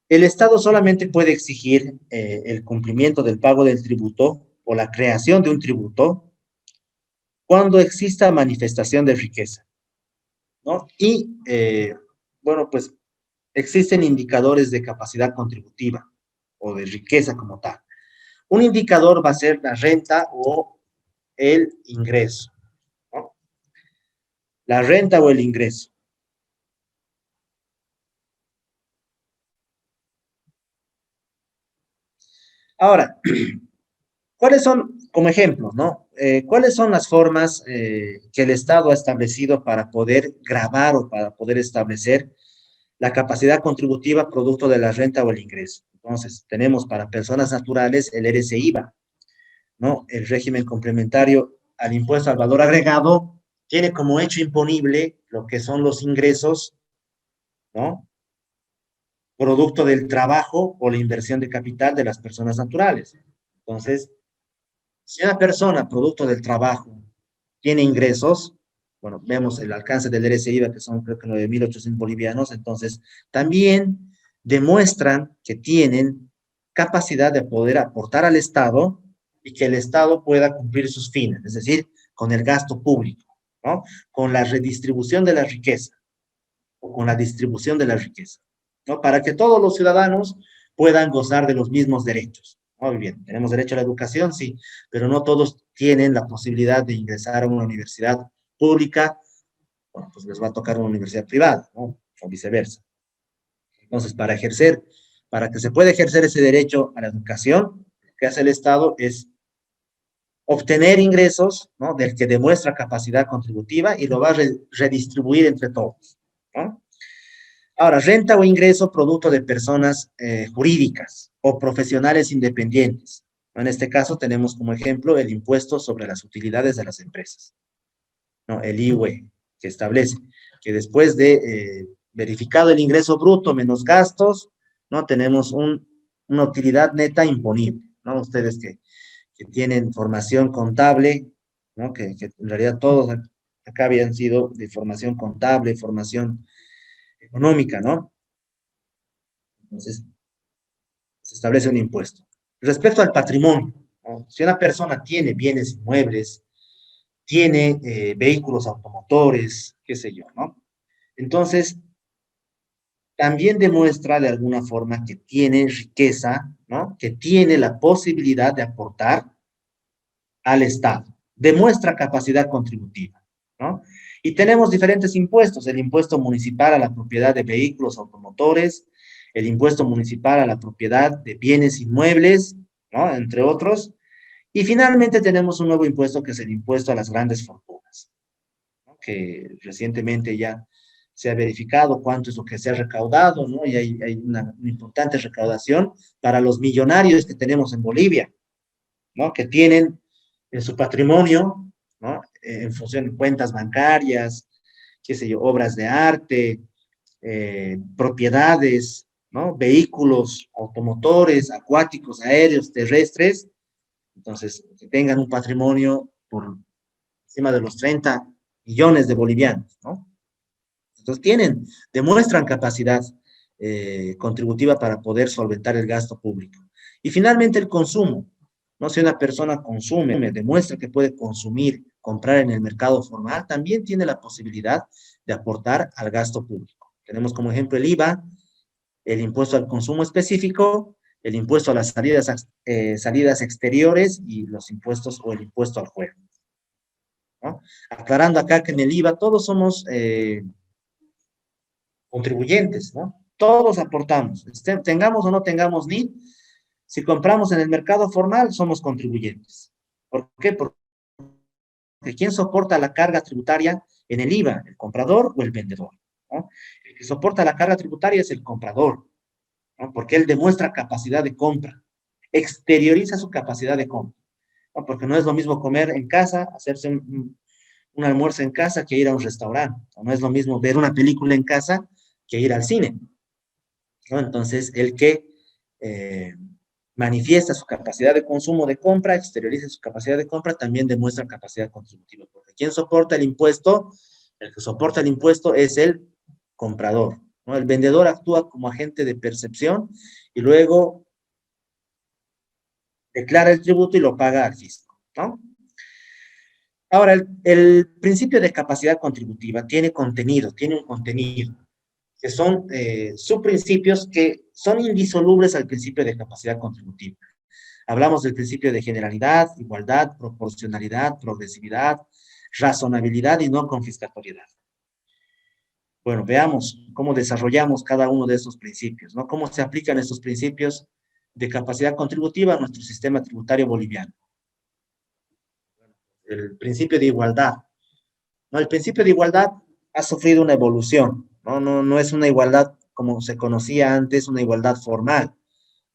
Speaker 2: el Estado solamente puede exigir el cumplimiento del pago del tributo o la creación de un tributo cuando exista manifestación de riqueza, ¿no? Y, bueno, pues existen indicadores de capacidad contributiva o de riqueza como tal. Un indicador va a ser la renta o el ingreso, ¿no? La renta o el ingreso. Ahora, ¿cuáles son, como ejemplo, ¿no? ¿Cuáles son las formas que el Estado ha establecido para poder gravar o para poder establecer la capacidad contributiva producto de la renta o el ingreso? Entonces, tenemos para personas naturales el RC-IVA, ¿no? El régimen complementario al impuesto al valor agregado tiene como hecho imponible lo que son los ingresos, ¿no? Producto del trabajo o la inversión de capital de las personas naturales. Entonces, si una persona, producto del trabajo, tiene ingresos, bueno, vemos el alcance del RC-IVA, que son creo que 9.800 bolivianos, entonces también demuestran que tienen capacidad de poder aportar al Estado y que el Estado pueda cumplir sus fines, es decir, con el gasto público, ¿no? Con la redistribución de la riqueza o con la distribución de la riqueza, ¿no? Para que todos los ciudadanos puedan gozar de los mismos derechos. Muy bien, tenemos derecho a la educación, sí, pero no todos tienen la posibilidad de ingresar a una universidad pública, bueno, pues les va a tocar una universidad privada, ¿no? O viceversa. Entonces, para que se pueda ejercer ese derecho a la educación, lo que hace el Estado es obtener ingresos, ¿no? Del que demuestra capacidad contributiva y lo va a redistribuir entre todos, ¿no? Ahora, renta o ingreso producto de personas jurídicas o profesionales independientes. En este caso tenemos como ejemplo el impuesto sobre las utilidades de las empresas, ¿no? El IUE, que establece que después de verificado el ingreso bruto menos gastos, ¿no? Tenemos una utilidad neta imponible, ¿no? Ustedes que tienen formación contable, ¿no? Que en realidad todos acá habían sido de formación contable, formación económica, ¿no? Entonces, se establece un impuesto. Respecto al patrimonio, ¿no? Si una persona tiene bienes inmuebles, tiene vehículos automotores, qué sé yo, ¿no? Entonces, también demuestra de alguna forma que tiene riqueza, ¿no? Que tiene la posibilidad de aportar al Estado. Demuestra capacidad contributiva, ¿no? Y tenemos diferentes impuestos, el impuesto municipal a la propiedad de vehículos automotores, el impuesto municipal a la propiedad de bienes inmuebles, ¿no? Entre otros. Y finalmente tenemos un nuevo impuesto que es el impuesto a las grandes fortunas, ¿no? Que recientemente ya se ha verificado cuánto es lo que se ha recaudado, ¿no? Y hay una importante recaudación para los millonarios que tenemos en Bolivia, ¿no? Que tienen en su patrimonio, ¿no? En función de cuentas bancarias, qué sé yo, obras de arte, propiedades, ¿no? Vehículos, automotores, acuáticos, aéreos, terrestres. Entonces, que tengan un patrimonio por encima de los 30 millones de bolivianos, ¿no? Entonces demuestran capacidad contributiva para poder solventar el gasto público. Y finalmente el consumo, ¿no? Si una persona consume, demuestra que puede consumir, comprar en el mercado formal, también tiene la posibilidad de aportar al gasto público. Tenemos como ejemplo el IVA, el impuesto al consumo específico, el impuesto a las salidas exteriores y los impuestos o el impuesto al juego, ¿no? Aclarando acá que en el IVA todos somos contribuyentes, ¿no? Todos aportamos, tengamos o no tengamos NIT, si compramos en el mercado formal somos contribuyentes. ¿Por qué? Porque ¿quién soporta la carga tributaria en el IVA? ¿El comprador o el vendedor? ¿No? El que soporta la carga tributaria es el comprador, ¿no? Porque él demuestra capacidad de compra, exterioriza su capacidad de compra, ¿no? Porque no es lo mismo comer en casa, hacerse un almuerzo en casa que ir a un restaurante, no es lo mismo ver una película en casa que ir al cine, ¿no? Entonces, el que manifiesta su capacidad de consumo de compra, exterioriza su capacidad de compra, también demuestra capacidad contributiva, porque quien soporta el impuesto, el que soporta el impuesto es el comprador, ¿no? El vendedor actúa como agente de percepción y luego declara el tributo y lo paga al fisco, ¿no? Ahora, el principio de capacidad contributiva tiene un contenido, que son subprincipios que son indisolubles al principio de capacidad contributiva. Hablamos del principio de generalidad, igualdad, proporcionalidad, progresividad, razonabilidad y no confiscatoriedad. Bueno, veamos cómo desarrollamos cada uno de estos principios, ¿no? Cómo se aplican estos principios de capacidad contributiva a nuestro sistema tributario boliviano. El principio de igualdad, ¿no? El principio de igualdad ha sufrido una evolución, ¿no? No es una igualdad como se conocía antes, una igualdad formal.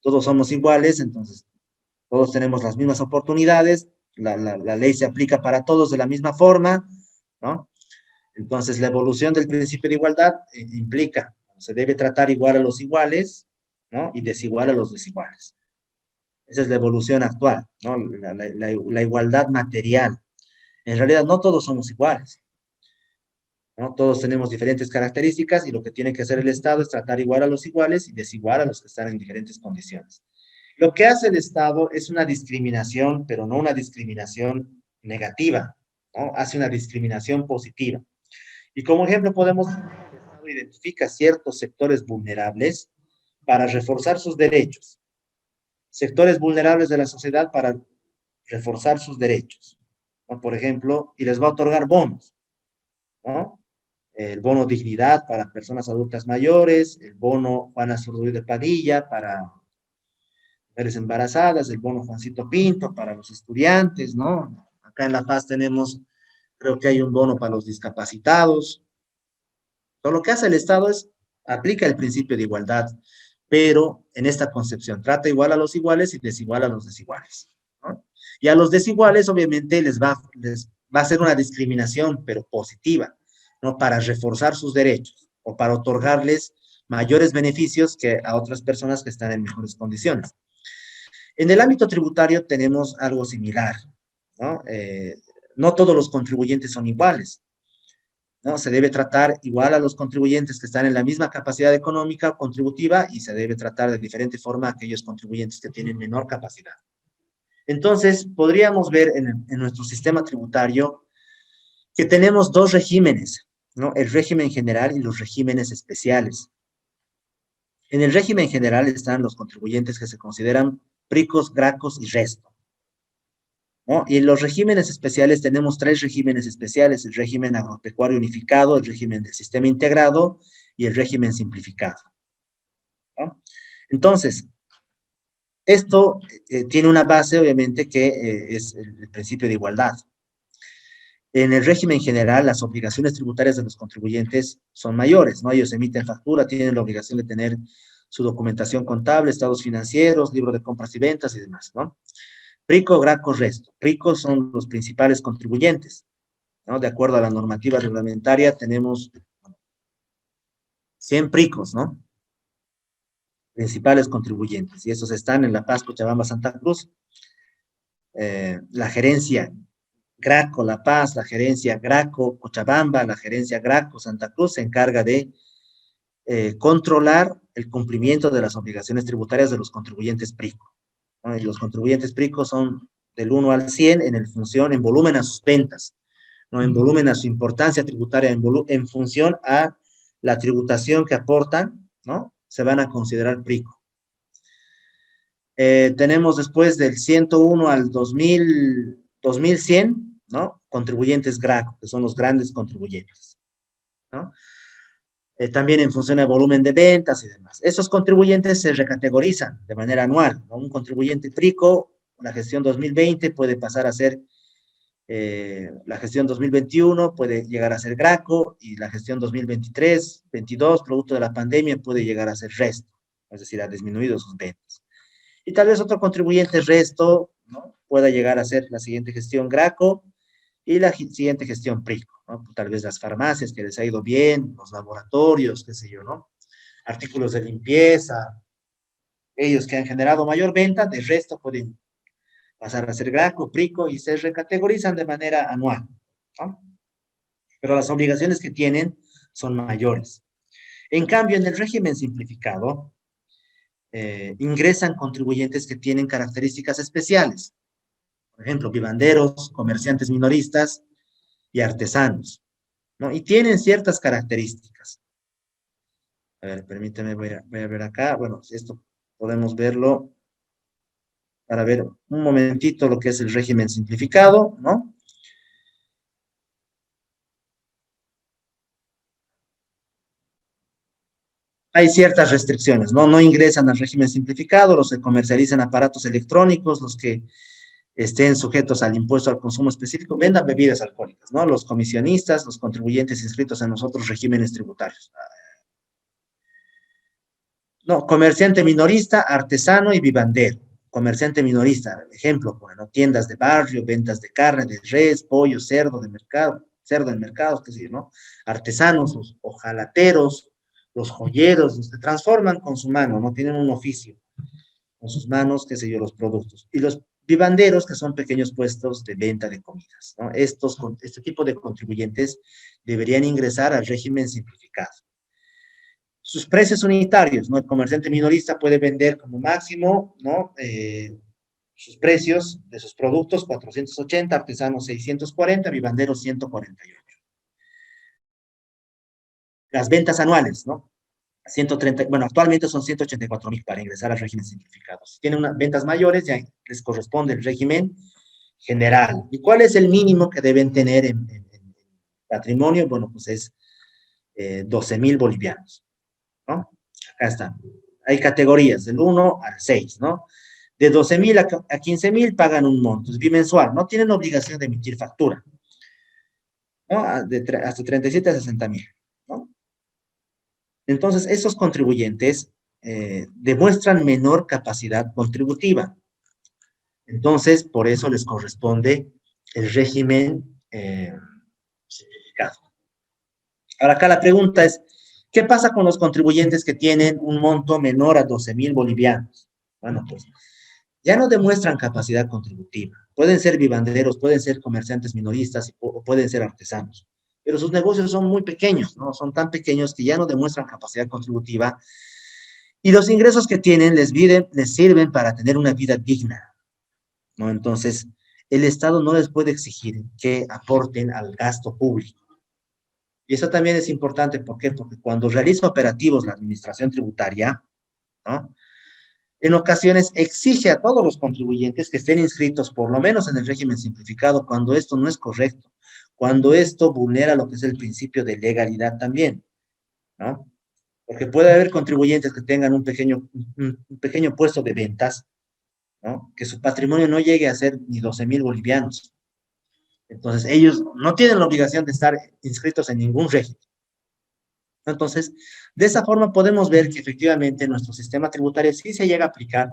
Speaker 2: Todos somos iguales, entonces todos tenemos las mismas oportunidades, la ley se aplica para todos de la misma forma, ¿no? Entonces la evolución del principio de igualdad implica, se debe tratar igual a los iguales, ¿no? Y desigual a los desiguales. Esa es la evolución actual, ¿no? La igualdad material. En realidad no todos somos iguales, ¿no? Todos tenemos diferentes características y lo que tiene que hacer el Estado es tratar igual a los iguales y desigual a los que están en diferentes condiciones. Lo que hace el Estado es una discriminación, pero no una discriminación negativa, ¿no? Hace una discriminación positiva. Y como ejemplo podemos ver que el Estado identifica ciertos sectores vulnerables para reforzar sus derechos. Sectores vulnerables de la sociedad para reforzar sus derechos, ¿no? Por ejemplo, y les va a otorgar bonos, ¿no? El bono dignidad para personas adultas mayores, el bono Juana Zurduy de Padilla para mujeres embarazadas, el bono Juancito Pinto para los estudiantes, ¿no? Acá en La Paz creo que hay un bono para los discapacitados. Todo lo que hace el Estado es, aplica el principio de igualdad, pero en esta concepción, trata igual a los iguales y desigual a los desiguales, ¿no? Y a los desiguales, obviamente, les va a hacer una discriminación, pero positiva, ¿no? Para reforzar sus derechos o para otorgarles mayores beneficios que a otras personas que están en mejores condiciones. En el ámbito tributario tenemos algo similar, ¿no? No todos los contribuyentes son iguales, ¿no? Se debe tratar igual a los contribuyentes que están en la misma capacidad económica contributiva y se debe tratar de diferente forma a aquellos contribuyentes que tienen menor capacidad. Entonces, podríamos ver en nuestro sistema tributario que tenemos dos regímenes, ¿no? El régimen general y los regímenes especiales. En el régimen general están los contribuyentes que se consideran pricos, gracos y resto, ¿no? Y en los regímenes especiales tenemos tres regímenes especiales: el régimen agropecuario unificado, el régimen del sistema integrado y el régimen simplificado, ¿no? Entonces, esto tiene una base, obviamente, que es el principio de igualdad. En el régimen general, las obligaciones tributarias de los contribuyentes son mayores, ¿no? Ellos emiten factura, tienen la obligación de tener su documentación contable, estados financieros, libro de compras y ventas y demás, ¿no? Prico, graco, resto. Prico son los principales contribuyentes, ¿no? De acuerdo a la normativa reglamentaria, tenemos 100 PRICOS, ¿no? Principales contribuyentes, y esos están en La Paz, Cochabamba, Santa Cruz. La gerencia Graco La Paz, la gerencia Graco Cochabamba, la gerencia Graco Santa Cruz se encarga de controlar el cumplimiento de las obligaciones tributarias de los contribuyentes PRICO, ¿no? Y los contribuyentes PRICO son del 1 al 100 en volumen a sus ventas, ¿no? En volumen a su importancia tributaria, en función a la tributación que aportan, ¿no? Se van a considerar PRICO. Tenemos después del 101 al 2100, ¿no? Contribuyentes GRACO, que son los grandes contribuyentes, ¿no? También en función del volumen de ventas y demás. Esos contribuyentes se recategorizan de manera anual, ¿no? Un contribuyente PRICO, la gestión 2020 puede pasar a ser, la gestión 2021 puede llegar a ser GRACO, y la gestión 2023, 22, producto de la pandemia, puede llegar a ser resto, es decir, ha disminuido sus ventas. Y tal vez otro contribuyente resto, ¿no? Pueda llegar a ser la siguiente gestión GRACO y la siguiente gestión PRICO, ¿no? Tal vez las farmacias que les ha ido bien, los laboratorios, qué sé yo, ¿no? Artículos de limpieza, ellos que han generado mayor venta, de resto pueden pasar a ser GRACO, PRICO, y se recategorizan de manera anual, ¿no? Pero las obligaciones que tienen son mayores. En cambio, en el régimen simplificado, ingresan contribuyentes que tienen características especiales. Por ejemplo, vivanderos, comerciantes minoristas y artesanos, ¿no? Y tienen ciertas características. A ver, permíteme, voy a ver acá. Bueno, esto podemos verlo para ver un momentito lo que es el régimen simplificado, ¿no? Hay ciertas restricciones, ¿no? No ingresan al régimen simplificado los que comercializan aparatos electrónicos, los que estén sujetos al impuesto al consumo específico, vendan bebidas alcohólicas, ¿no? Los comisionistas, los contribuyentes inscritos en los otros regímenes tributarios. No, comerciante minorista, artesano y vivandero. Comerciante minorista, ejemplo, bueno, tiendas de barrio, ventas de carne, de res, pollo, cerdo en mercados, qué sé yo, ¿no? Artesanos, los hojalateros, los joyeros, los que transforman con su mano, no tienen un oficio, con sus manos, qué sé yo, los productos. Y los vivanderos, que son pequeños puestos de venta de comidas, ¿no? Este tipo de contribuyentes deberían ingresar al régimen simplificado. Sus precios unitarios, ¿no? El comerciante minorista puede vender como máximo, ¿no? Sus precios de sus productos, 480, artesanos 640, vivanderos 148. Las ventas anuales, ¿no? 130, bueno, actualmente son 184,000 para ingresar al régimen simplificado. Si tienen unas ventas mayores, ya les corresponde el régimen general. ¿Y cuál es el mínimo que deben tener en patrimonio? Bueno, pues es 12,000 bolivianos, ¿no? Acá están. Hay categorías, del 1 al 6, ¿no? De 12,000 a 15,000 pagan un monto, es bimensual, no tienen obligación de emitir factura, ¿no? Hasta 37 a 60,000, ¿no? Entonces, esos contribuyentes demuestran menor capacidad contributiva. Entonces, por eso les corresponde el régimen simplificado. Ahora, acá la pregunta es, ¿qué pasa con los contribuyentes que tienen un monto menor a 12,000 bolivianos? Bueno, pues, ya no demuestran capacidad contributiva. Pueden ser vivanderos, pueden ser comerciantes minoristas o pueden ser artesanos. Pero sus negocios son muy pequeños, ¿no? Son tan pequeños que ya no demuestran capacidad contributiva y los ingresos que tienen les sirven para tener una vida digna, ¿no? Entonces, el Estado no les puede exigir que aporten al gasto público. Y eso también es importante, ¿por qué? Porque cuando realiza operativos la administración tributaria, ¿no? En ocasiones exige a todos los contribuyentes que estén inscritos, por lo menos en el régimen simplificado, cuando esto no es correcto, cuando esto vulnera lo que es el principio de legalidad también, ¿no? Porque puede haber contribuyentes que tengan un pequeño puesto de ventas, ¿no? Que su patrimonio no llegue a ser ni 12,000 bolivianos. Entonces, ellos no tienen la obligación de estar inscritos en ningún régimen. Entonces, de esa forma podemos ver que efectivamente nuestro sistema tributario sí se llega a aplicar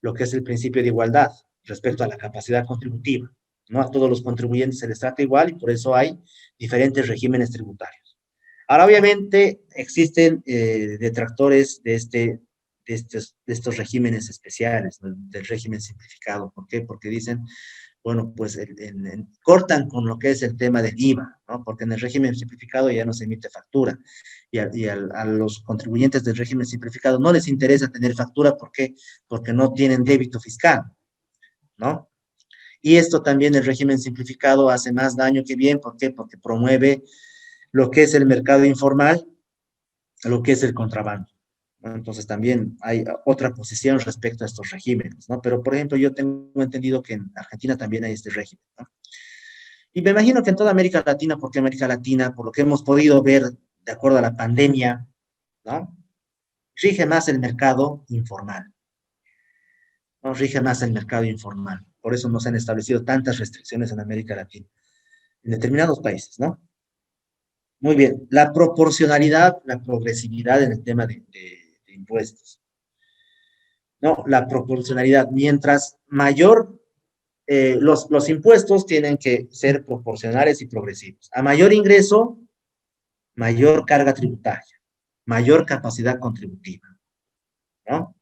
Speaker 2: lo que es el principio de igualdad respecto a la capacidad contributiva. No a todos los contribuyentes se les trata igual y por eso hay diferentes regímenes tributarios. Ahora, obviamente, existen detractores de estos regímenes especiales, ¿no? Del régimen simplificado. ¿Por qué? Porque dicen, bueno, pues cortan con lo que es el tema del IVA, ¿no? Porque en el régimen simplificado ya no se emite factura. A los contribuyentes del régimen simplificado no les interesa tener factura. ¿Por qué? Porque no tienen débito fiscal, ¿no? Y esto también el régimen simplificado hace más daño que bien. ¿Por qué? Porque promueve lo que es el mercado informal, lo que es el contrabando, ¿no? Entonces también hay otra posición respecto a estos regímenes, ¿no? Pero, por ejemplo, yo tengo entendido que en Argentina también hay este régimen, ¿no? Y me imagino que en toda América Latina, porque América Latina, por lo que hemos podido ver de acuerdo a la pandemia, ¿no? Rige más el mercado informal, ¿no? Rige más el mercado informal. Por eso nos han establecido tantas restricciones en América Latina, en determinados países, ¿no? Muy bien, la proporcionalidad, la progresividad en el tema de impuestos, ¿no? La proporcionalidad, mientras mayor, los impuestos tienen que ser proporcionales y progresivos. A mayor ingreso, mayor carga tributaria, mayor capacidad contributiva, ¿no?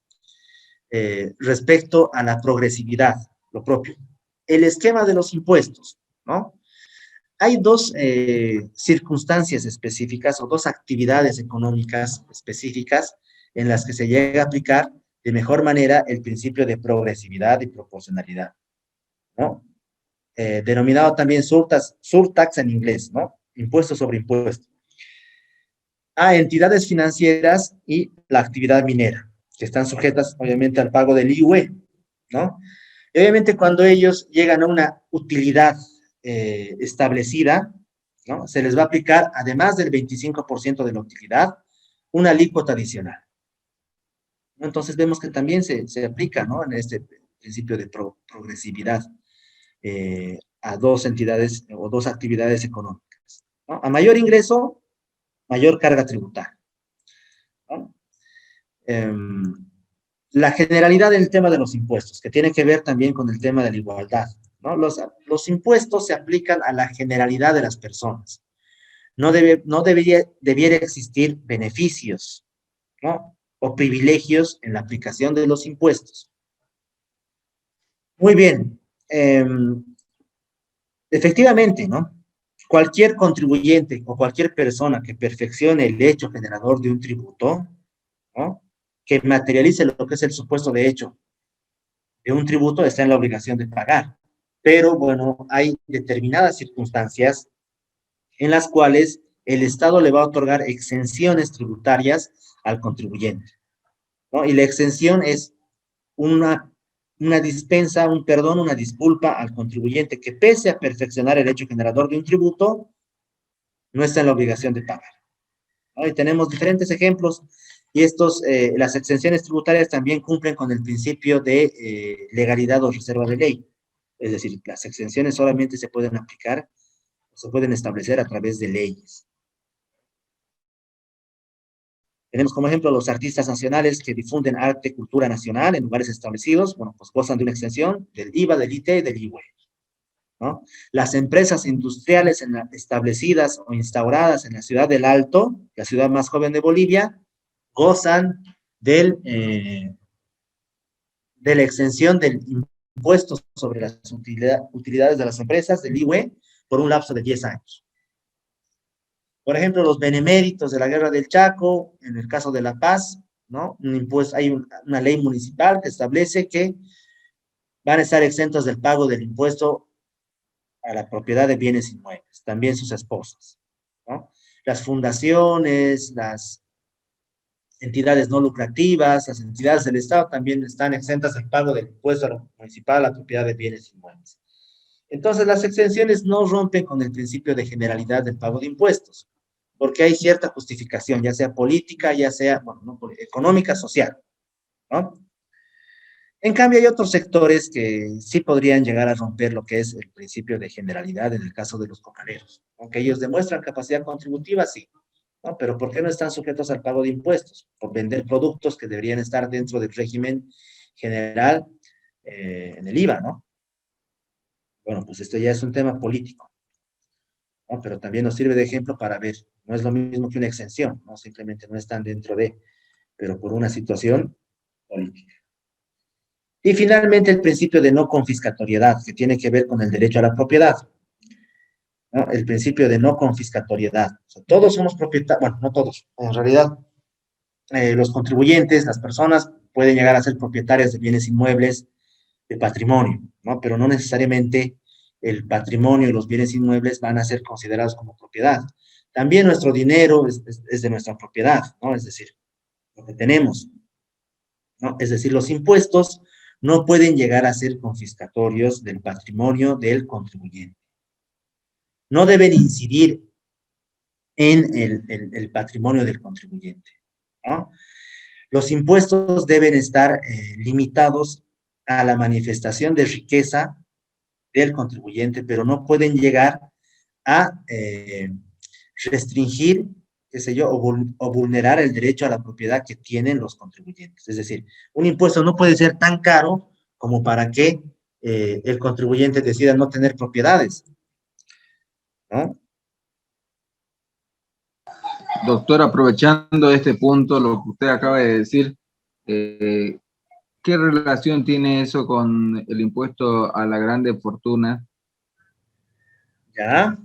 Speaker 2: Respecto a la progresividad, lo propio. El esquema de los impuestos, ¿no? Hay dos circunstancias específicas o dos actividades económicas específicas en las que se llega a aplicar de mejor manera el principio de progresividad y proporcionalidad, ¿no? Denominado también surtax en inglés, ¿no? Impuesto sobre impuesto. A entidades financieras y la actividad minera, que están sujetas obviamente al pago del IUE, ¿no? Y obviamente cuando ellos llegan a una utilidad establecida, ¿no? Se les va a aplicar, además del 25% de la utilidad, una alícuota adicional. Entonces vemos que también se aplica, ¿no? En este principio de progresividad a dos entidades o dos actividades económicas, ¿no? A mayor ingreso, mayor carga tributaria, ¿no? La generalidad del tema de los impuestos, que tiene que ver también con el tema de la igualdad, ¿no? Los impuestos se aplican a la generalidad de las personas. No debiera existir beneficios, ¿no? O privilegios en la aplicación de los impuestos. Muy bien. Efectivamente, ¿no? Cualquier contribuyente o cualquier persona que perfeccione el hecho generador de un tributo, ¿no? Que materialice lo que es el supuesto de hecho de un tributo, está en la obligación de pagar. Pero, bueno, hay determinadas circunstancias en las cuales el Estado le va a otorgar exenciones tributarias al contribuyente, ¿no? Y la exención es una dispensa, un perdón, una disculpa al contribuyente que, pese a perfeccionar el hecho generador de un tributo, no está en la obligación de pagar, ¿no? Y tenemos diferentes ejemplos, y las exenciones tributarias también cumplen con el principio de legalidad o reserva de ley. Es decir, las exenciones solamente se pueden aplicar, se pueden establecer a través de leyes. Tenemos como ejemplo los artistas nacionales que difunden arte y cultura nacional en lugares establecidos, bueno, pues gozan de una exención del IVA, del IT y del IUE, ¿no? Las empresas industriales establecidas o instauradas en la ciudad del Alto, la ciudad más joven de Bolivia, gozan de la exención del impuesto sobre las utilidades de las empresas, del IUE, por un lapso de 10 años. Por ejemplo, los beneméritos de la Guerra del Chaco, en el caso de La Paz, ¿no? Hay una ley municipal que establece que van a estar exentos del pago del impuesto a la propiedad de bienes inmuebles, también sus esposas, ¿no? Las fundaciones, las entidades no lucrativas, las entidades del Estado también están exentas del pago del impuesto municipal a la propiedad de bienes inmuebles. Entonces, las exenciones no rompen con el principio de generalidad del pago de impuestos, porque hay cierta justificación, ya sea política, ya sea, bueno, no, económica, social, ¿no? En cambio, hay otros sectores que sí podrían llegar a romper lo que es el principio de generalidad en el caso de los cocaneros, aunque ellos demuestran capacidad contributiva, sí, ¿no? Pero ¿por qué no están sujetos al pago de impuestos? Por vender productos que deberían estar dentro del régimen general en el IVA, ¿no? Bueno, pues esto ya es un tema político, ¿no? Pero también nos sirve de ejemplo para ver, no es lo mismo que una exención, ¿no? Simplemente no están dentro de, pero por una situación política. Y finalmente el principio de no confiscatoriedad, que tiene que ver con el derecho a la propiedad, ¿no? El principio de no confiscatoriedad. O sea, todos somos propietarios, bueno, no todos, en realidad los contribuyentes, las personas, pueden llegar a ser propietarias de bienes inmuebles, de patrimonio, ¿no? Pero no necesariamente el patrimonio y los bienes inmuebles van a ser considerados como propiedad. También nuestro dinero es de nuestra propiedad, ¿no? Es decir, lo que tenemos, ¿no? Es decir, los impuestos no pueden llegar a ser confiscatorios del patrimonio del contribuyente. No deben incidir en el patrimonio del contribuyente, ¿no? Los impuestos deben estar limitados a la manifestación de riqueza del contribuyente, pero no pueden llegar a restringir, qué sé yo, o vulnerar el derecho a la propiedad que tienen los contribuyentes. Es decir, un impuesto no puede ser tan caro como para que el contribuyente decida no tener propiedades, ¿no?
Speaker 3: Doctor, aprovechando este punto, lo que usted acaba de decir, ¿qué relación tiene eso con el impuesto a la grande fortuna?
Speaker 2: ¿Ya?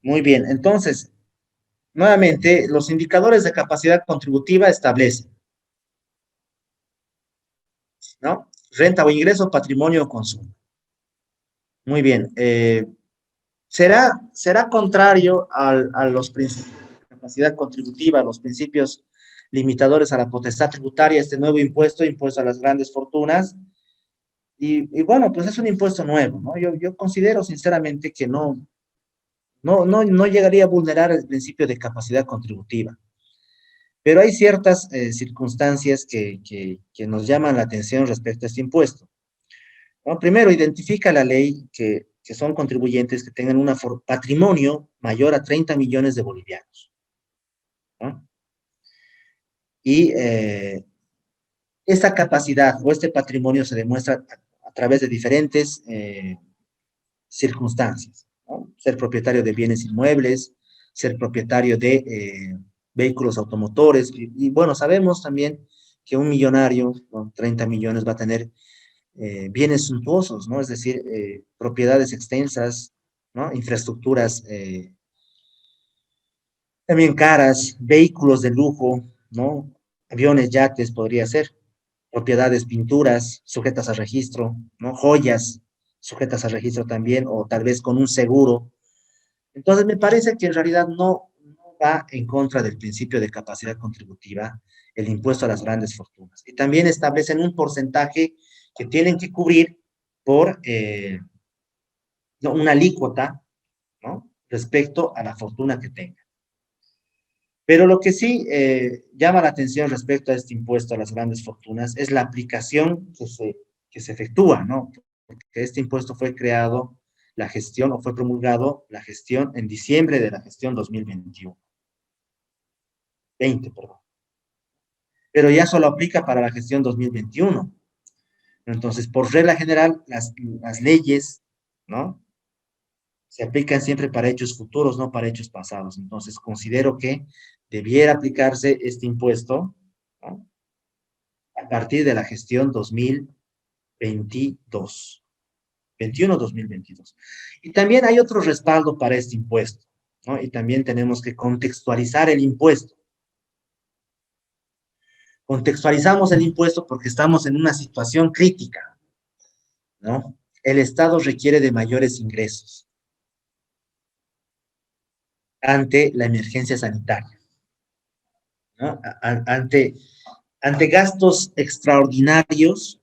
Speaker 2: Muy bien, entonces, nuevamente, los indicadores de capacidad contributiva establecen, ¿no? Renta o ingreso, patrimonio o consumo. Muy bien, será contrario a los principios de capacidad contributiva, a los principios limitadores a la potestad tributaria, este nuevo impuesto, impuesto a las grandes fortunas, y bueno, pues es un impuesto nuevo, ¿no? Yo considero sinceramente que no llegaría a vulnerar el principio de capacidad contributiva. Pero hay ciertas circunstancias que nos llaman la atención respecto a este impuesto, ¿no? Primero, identifica la ley que son contribuyentes que tengan un patrimonio mayor a 30 millones de bolivianos, ¿no? Y esta capacidad o este patrimonio se demuestra a través de diferentes circunstancias, ¿no? Ser propietario de bienes inmuebles, ser propietario de vehículos automotores, y bueno, sabemos también que un millonario con 30 millones va a tener bienes suntuosos, ¿no? Es decir, propiedades extensas, ¿no? Infraestructuras también caras, vehículos de lujo, ¿no? Aviones, yates, podría ser, propiedades, pinturas sujetas a registro, ¿no? Joyas sujetas a registro también, o tal vez con un seguro. Entonces, me parece que en realidad no va en contra del principio de capacidad contributiva el impuesto a las grandes fortunas. Y también establecen un porcentaje que tienen que cubrir por una alícuota, ¿no? Respecto a la fortuna que tengan. Pero lo que sí llama la atención respecto a este impuesto a las grandes fortunas es la aplicación que se efectúa, ¿no? Porque este impuesto fue creado, la gestión, o fue promulgado la gestión en diciembre de la gestión 2021. 20, perdón. Pero ya solo aplica para la gestión 2021. Entonces, por regla general, las leyes, ¿no? Se aplican siempre para hechos futuros, no para hechos pasados. Entonces, considero que debiera aplicarse este impuesto, ¿no? A partir de la gestión 2022. 21-2022. Y también hay otro respaldo para este impuesto, ¿no? Y también tenemos que contextualizar el impuesto. Contextualizamos el impuesto porque estamos en una situación crítica, ¿no? El Estado requiere de mayores ingresos ante la emergencia sanitaria, ¿no? Ante gastos extraordinarios,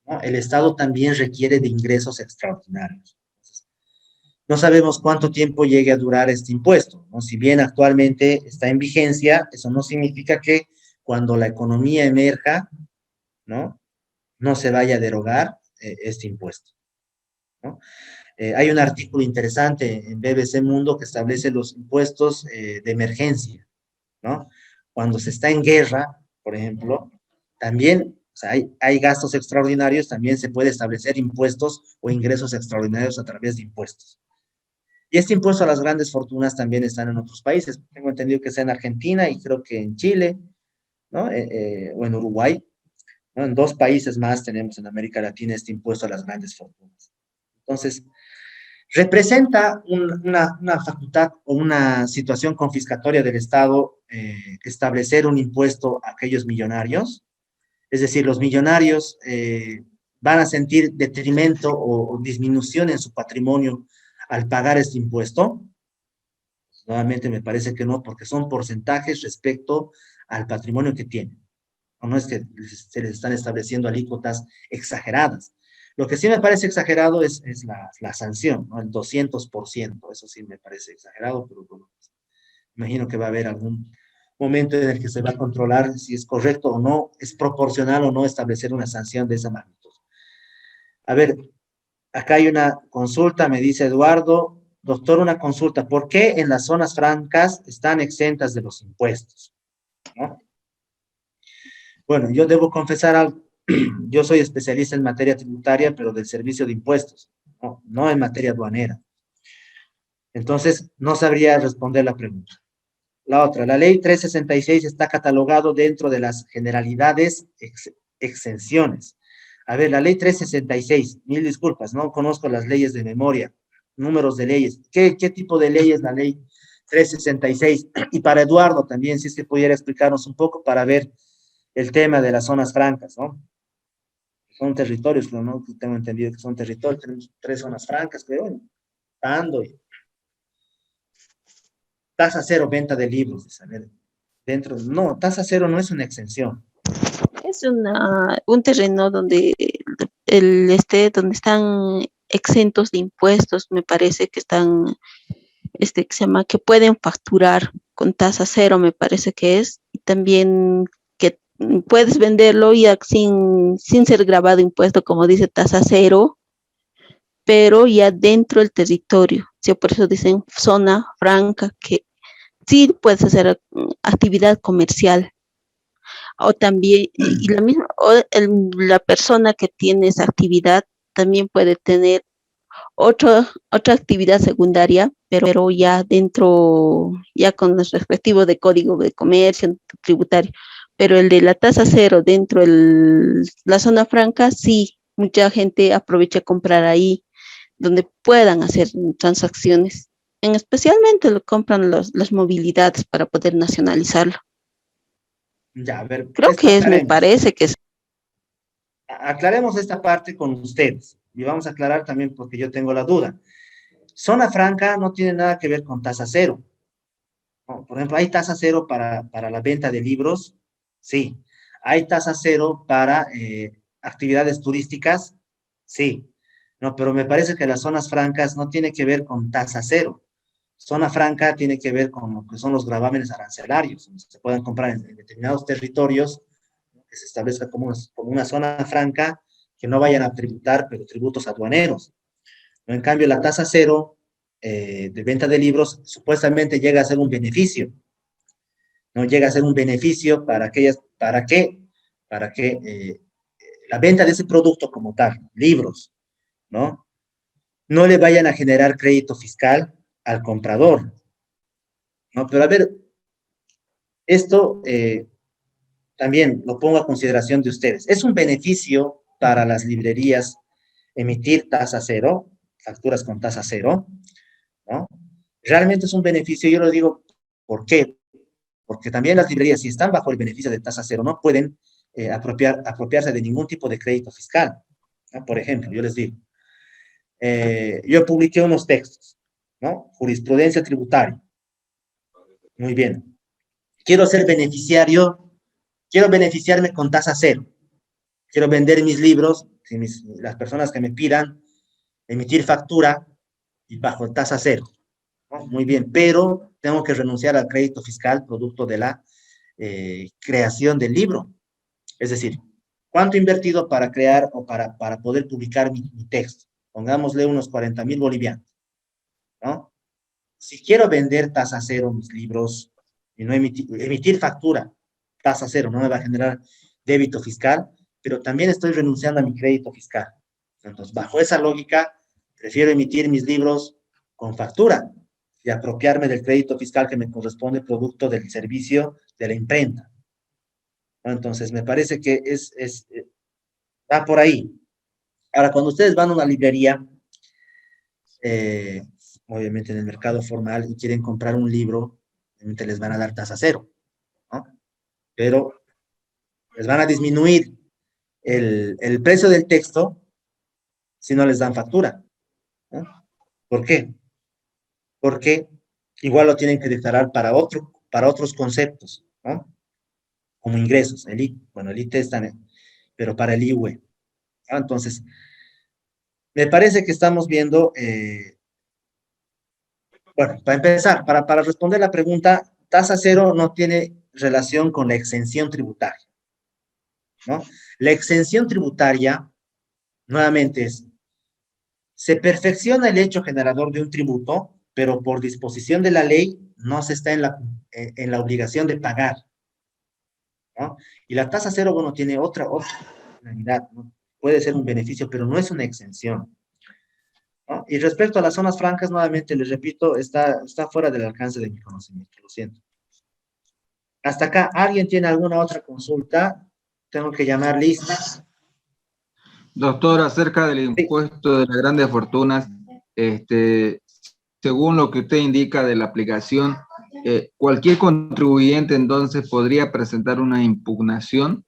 Speaker 2: ¿no? El Estado también requiere de ingresos extraordinarios. No sabemos cuánto tiempo llegue a durar este impuesto, ¿no? Si bien actualmente está en vigencia, eso no significa que cuando la economía emerja, ¿no? No se vaya a derogar este impuesto, ¿no? Hay un artículo interesante en BBC Mundo que establece los impuestos de emergencia, ¿no? Cuando se está en guerra, por ejemplo, también O sea, hay gastos extraordinarios, también se puede establecer impuestos o ingresos extraordinarios a través de impuestos. Y este impuesto a las grandes fortunas también están en otros países. Tengo entendido que está en Argentina y creo que en Chile, ¿no? O en Uruguay, ¿no? En 2 países más tenemos en América Latina este impuesto a las grandes fortunas. Entonces, representa una facultad o una situación confiscatoria del Estado establecer un impuesto a aquellos millonarios. Es decir, los millonarios van a sentir detrimento o disminución en su patrimonio al pagar este impuesto. Nuevamente me parece que no, porque son porcentajes respecto al patrimonio que tienen. No es que se les están estableciendo alícuotas exageradas. Lo que sí me parece exagerado es la sanción, ¿no? El 200%, eso sí me parece exagerado, pero bueno, imagino que va a haber algún momento en el que se va a controlar si es correcto o no, es proporcional o no establecer una sanción de esa magnitud. A ver, acá hay una consulta, me dice Eduardo, doctor, una consulta, ¿por qué en las zonas francas están exentas de los impuestos? ¿No? Bueno, yo debo confesar algo. Yo soy especialista en materia tributaria, pero del servicio de impuestos, no en materia aduanera. Entonces, no sabría responder la pregunta. La otra, la ley 366 está catalogado dentro de las generalidades exenciones. A ver, la ley 366, mil disculpas, no conozco las leyes de memoria, números de leyes. ¿Qué tipo de ley es la ley 366? Y para Eduardo también, si es que pudiera explicarnos un poco para ver el tema de las zonas francas, ¿no? Son territorios, ¿no? Tengo entendido que son territorios, tenemos 3 zonas francas, creo, Ando y tasa cero, venta de libros, a ver, dentro, no, tasa cero no es una exención.
Speaker 7: Es un terreno donde donde están exentos de impuestos, me parece que están, que se llama, que pueden facturar con tasa cero, me parece que es, y también que puedes venderlo ya sin ser grabado impuesto, como dice tasa cero, pero ya dentro del territorio. ¿Sí? Por eso dicen zona franca, que sí puedes hacer actividad comercial. O también, y la misma, la persona que tiene esa actividad también puede tener otra actividad secundaria, pero ya dentro, ya con el respectivo de código de comercio tributario. Pero el de la tasa cero dentro de la zona franca, sí, mucha gente aprovecha a comprar ahí, donde puedan hacer transacciones. Especialmente lo compran las movilidades para poder nacionalizarlo.
Speaker 2: Ya, a ver,
Speaker 7: Creo
Speaker 2: esto
Speaker 7: que me
Speaker 2: aclaremos.
Speaker 7: parece que es.
Speaker 2: Aclaremos esta parte con ustedes. Y vamos a aclarar también porque yo tengo la duda. Zona franca no tiene nada que ver con tasa cero. ¿No? Por ejemplo, ¿hay tasa cero para la venta de libros? Sí. ¿Hay tasa cero para actividades turísticas? Sí. No, pero me parece que las zonas francas no tiene que ver con tasa cero. Zona franca tiene que ver con lo que son los gravámenes arancelarios, donde se pueden comprar en determinados territorios, que se establezca como una zona franca, que no vayan a tributar, pero tributos aduaneros. ¿No? En cambio, la tasa cero de venta de libros supuestamente llega a ser un beneficio. No llega a ser un beneficio para que la venta de ese producto como tal, libros, ¿no? No le vayan a generar crédito fiscal al comprador, ¿no? Pero a ver, esto también lo pongo a consideración de ustedes. ¿Es un beneficio para las librerías emitir tasa cero, facturas con tasa cero? ¿No? Realmente es un beneficio, yo lo digo, ¿por qué? Porque también las librerías, si están bajo el beneficio de tasa cero, no pueden apropiarse de ningún tipo de crédito fiscal, ¿no? Por ejemplo, yo les digo, yo publiqué unos textos, ¿no? Jurisprudencia tributaria. Muy bien. Quiero beneficiarme con tasa cero. Quiero vender mis libros, si las personas que me pidan, emitir factura y bajo tasa cero. ¿No? Muy bien, pero tengo que renunciar al crédito fiscal producto de la creación del libro. Es decir, ¿cuánto he invertido para crear o para poder publicar mi texto? Pongámosle unos 40,000 bolivianos, ¿no? Si quiero vender tasa cero mis libros y no emitir factura, tasa cero, no me va a generar débito fiscal, pero también estoy renunciando a mi crédito fiscal. Entonces, bajo esa lógica, prefiero emitir mis libros con factura y apropiarme del crédito fiscal que me corresponde producto del servicio de la imprenta. Entonces, me parece que va por ahí. Ahora, cuando ustedes van a una librería, obviamente en el mercado formal, y quieren comprar un libro, obviamente les van a dar tasa cero, ¿no? Pero les van a disminuir el precio del texto si no les dan factura, ¿no? ¿Por qué? Porque igual lo tienen que declarar para otros conceptos, ¿no? Como ingresos, el ITE está, pero para el IUE. ¿No? Entonces, me parece que estamos viendo, bueno, para empezar, para responder la pregunta, tasa cero no tiene relación con la exención tributaria, ¿no? La exención tributaria, nuevamente, se perfecciona el hecho generador de un tributo, pero por disposición de la ley no se está en la obligación de pagar, ¿no? Y la tasa cero, bueno, tiene otra finalidad, ¿no? Puede ser un beneficio, pero no es una exención, ¿no? Y respecto a las zonas francas, nuevamente les repito, está fuera del alcance de mi conocimiento, lo siento. Hasta acá, ¿alguien tiene alguna otra consulta? Tengo que llamar listas.
Speaker 3: Doctor, acerca del impuesto de las grandes fortunas, según lo que usted indica de la aplicación, cualquier contribuyente entonces podría presentar una impugnación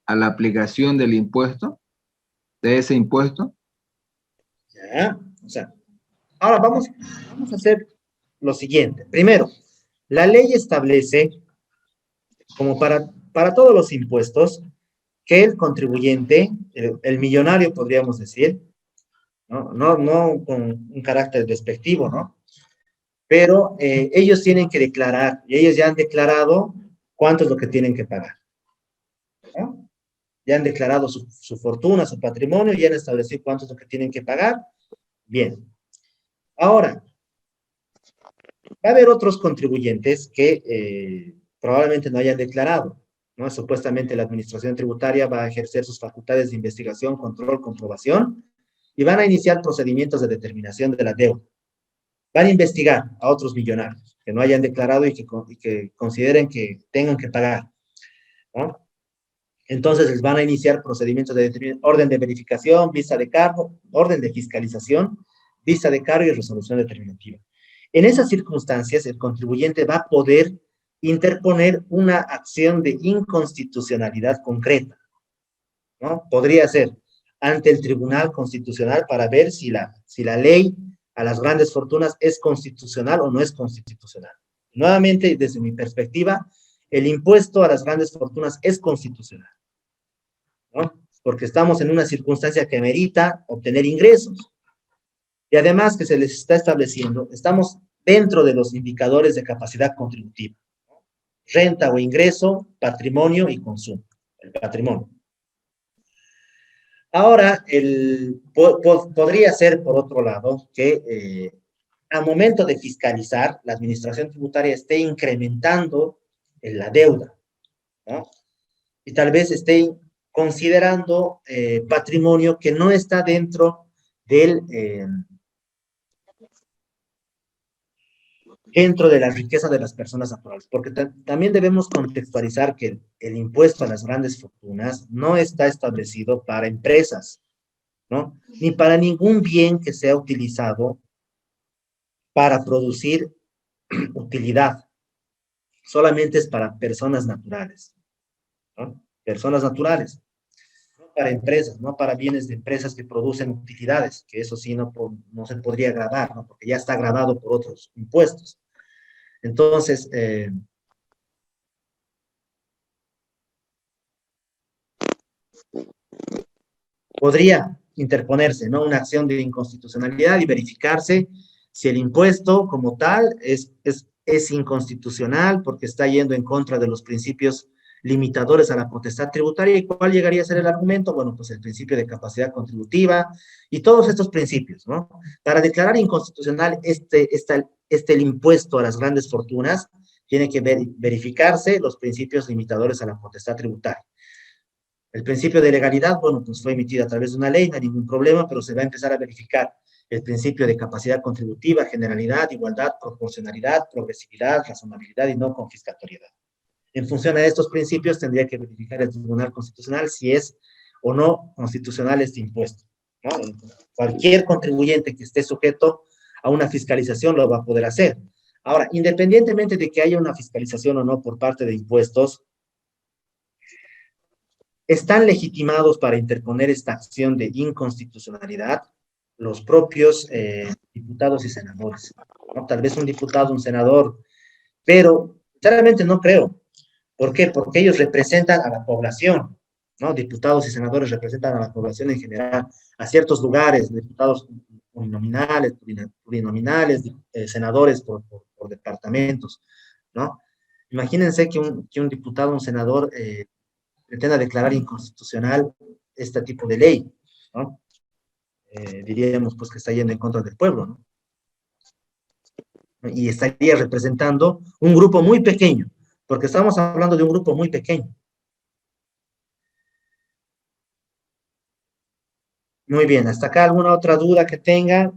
Speaker 3: a la aplicación del impuesto, de ese impuesto.
Speaker 2: Ya, o sea, ahora vamos a hacer lo siguiente. Primero, la ley establece, como para todos los impuestos, que el contribuyente, el millonario podríamos decir, no con un carácter despectivo, ¿no? Pero ellos tienen que declarar, y ellos ya han declarado cuánto es lo que tienen que pagar, ¿no? Ya han declarado su fortuna, su patrimonio, ya han establecido cuánto es lo que tienen que pagar. Bien. Ahora, va a haber otros contribuyentes que probablemente no hayan declarado, ¿no? Supuestamente la administración tributaria va a ejercer sus facultades de investigación, control, comprobación, y van a iniciar procedimientos de determinación de la deuda. Van a investigar a otros millonarios que no hayan declarado y que consideren que tengan que pagar, ¿no? Entonces les van a iniciar procedimientos de determinación, orden de verificación, vista de cargo, orden de fiscalización, vista de cargo y resolución determinativa. En esas circunstancias, el contribuyente va a poder interponer una acción de inconstitucionalidad concreta, ¿no? Podría ser ante el Tribunal Constitucional para ver si la ley a las grandes fortunas es constitucional o no es constitucional. Nuevamente, desde mi perspectiva, el impuesto a las grandes fortunas es constitucional, ¿no? Porque estamos en una circunstancia que amerita obtener ingresos. Y además que se les está estableciendo, estamos dentro de los indicadores de capacidad contributiva, ¿no? Renta o ingreso, patrimonio y consumo, el patrimonio. Ahora, podría ser, por otro lado, que al momento de fiscalizar, la administración tributaria esté incrementando la deuda, ¿no? Y tal vez esté considerando patrimonio que no está dentro dentro de la riqueza de las personas naturales, porque también debemos contextualizar que el impuesto a las grandes fortunas no está establecido para empresas, ¿no? Ni para ningún bien que sea utilizado para producir utilidad. Solamente es para personas naturales, ¿no? Personas naturales, no para empresas, no para bienes de empresas que producen utilidades, que eso sí no se podría gravar, ¿no? Porque ya está grabado por otros impuestos. Entonces, podría interponerse, ¿no? Una acción de inconstitucionalidad y verificarse si el impuesto como tal es inconstitucional porque está yendo en contra de los principios limitadores a la potestad tributaria. ¿Y cuál llegaría a ser el argumento? Bueno, pues el principio de capacidad contributiva y todos estos principios, ¿no? Para declarar inconstitucional el impuesto a las grandes fortunas, tiene que verificarse los principios limitadores a la potestad tributaria. El principio de legalidad, bueno, pues fue emitido a través de una ley, no hay ningún problema, pero se va a empezar a verificar el principio de capacidad contributiva, generalidad, igualdad, proporcionalidad, progresividad, razonabilidad y no confiscatoriedad. En función a estos principios tendría que verificar el Tribunal Constitucional si es o no constitucional este impuesto, ¿no? Cualquier contribuyente que esté sujeto a una fiscalización lo va a poder hacer. Ahora, independientemente de que haya una fiscalización o no por parte de impuestos, están legitimados para interponer esta acción de inconstitucionalidad los propios diputados y senadores, ¿no? Tal vez un diputado, un senador, pero sinceramente no creo. ¿Por qué? Porque ellos representan a la población, ¿no? Diputados y senadores representan a la población en general, a ciertos lugares, diputados plurinominales, senadores por departamentos, ¿no? Imagínense que un diputado, un senador, pretenda declarar inconstitucional este tipo de ley, ¿no? Diríamos pues que está yendo en contra del pueblo, ¿no? Y estaría representando un grupo muy pequeño, porque estamos hablando de un grupo muy pequeño. Muy bien, ¿hasta acá alguna otra duda que tenga?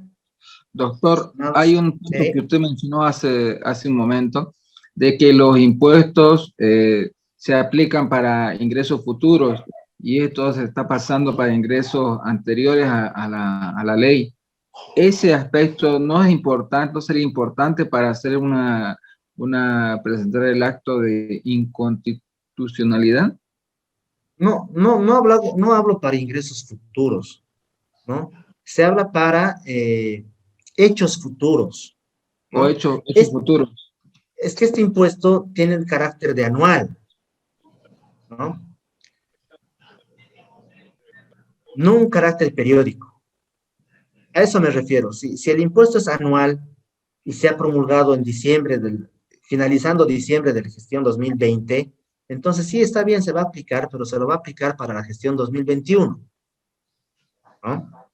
Speaker 3: Doctor,
Speaker 2: No.
Speaker 3: hay un punto
Speaker 2: Sí.
Speaker 3: que usted mencionó hace un momento, de que los impuestos se aplican para ingresos futuros y esto se está pasando para ingresos anteriores a la ley. Ese aspecto no es importante, no sería importante para hacer presentar el acto de inconstitucionalidad.
Speaker 2: No hablo para ingresos futuros, ¿no? Se habla para hechos futuros, ¿no?
Speaker 3: O hechos futuros.
Speaker 2: Es que este impuesto tiene el carácter de anual, ¿no? No un carácter periódico. A eso me refiero. Si el impuesto es anual y se ha promulgado en finalizando diciembre de la gestión 2020, entonces sí está bien, se va a aplicar, pero se lo va a aplicar para la gestión 2021, ¿no?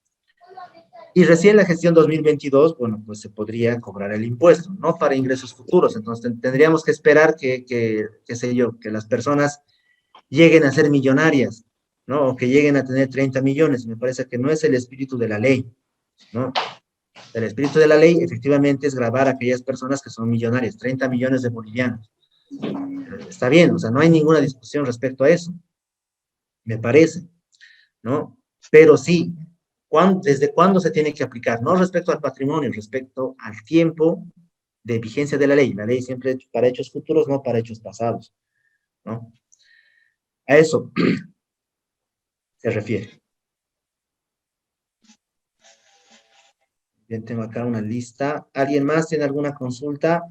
Speaker 2: Y recién la gestión 2022, bueno, pues se podría cobrar el impuesto, no para ingresos futuros. Entonces tendríamos que esperar qué sé yo, que las personas lleguen a ser millonarias, ¿no? O que lleguen a tener 30 millones. Me parece que no es el espíritu de la ley, ¿no? El espíritu de la ley efectivamente es gravar a aquellas personas que son millonarias, 30 millones de bolivianos. Está bien, o sea, no hay ninguna discusión respecto a eso, me parece, ¿no? Pero sí, ¿desde cuándo se tiene que aplicar? No respecto al patrimonio, respecto al tiempo de vigencia de la ley. La ley siempre para hechos futuros, no para hechos pasados, ¿no? A eso se refiere. Bien, tengo acá una lista. ¿Alguien más tiene alguna consulta?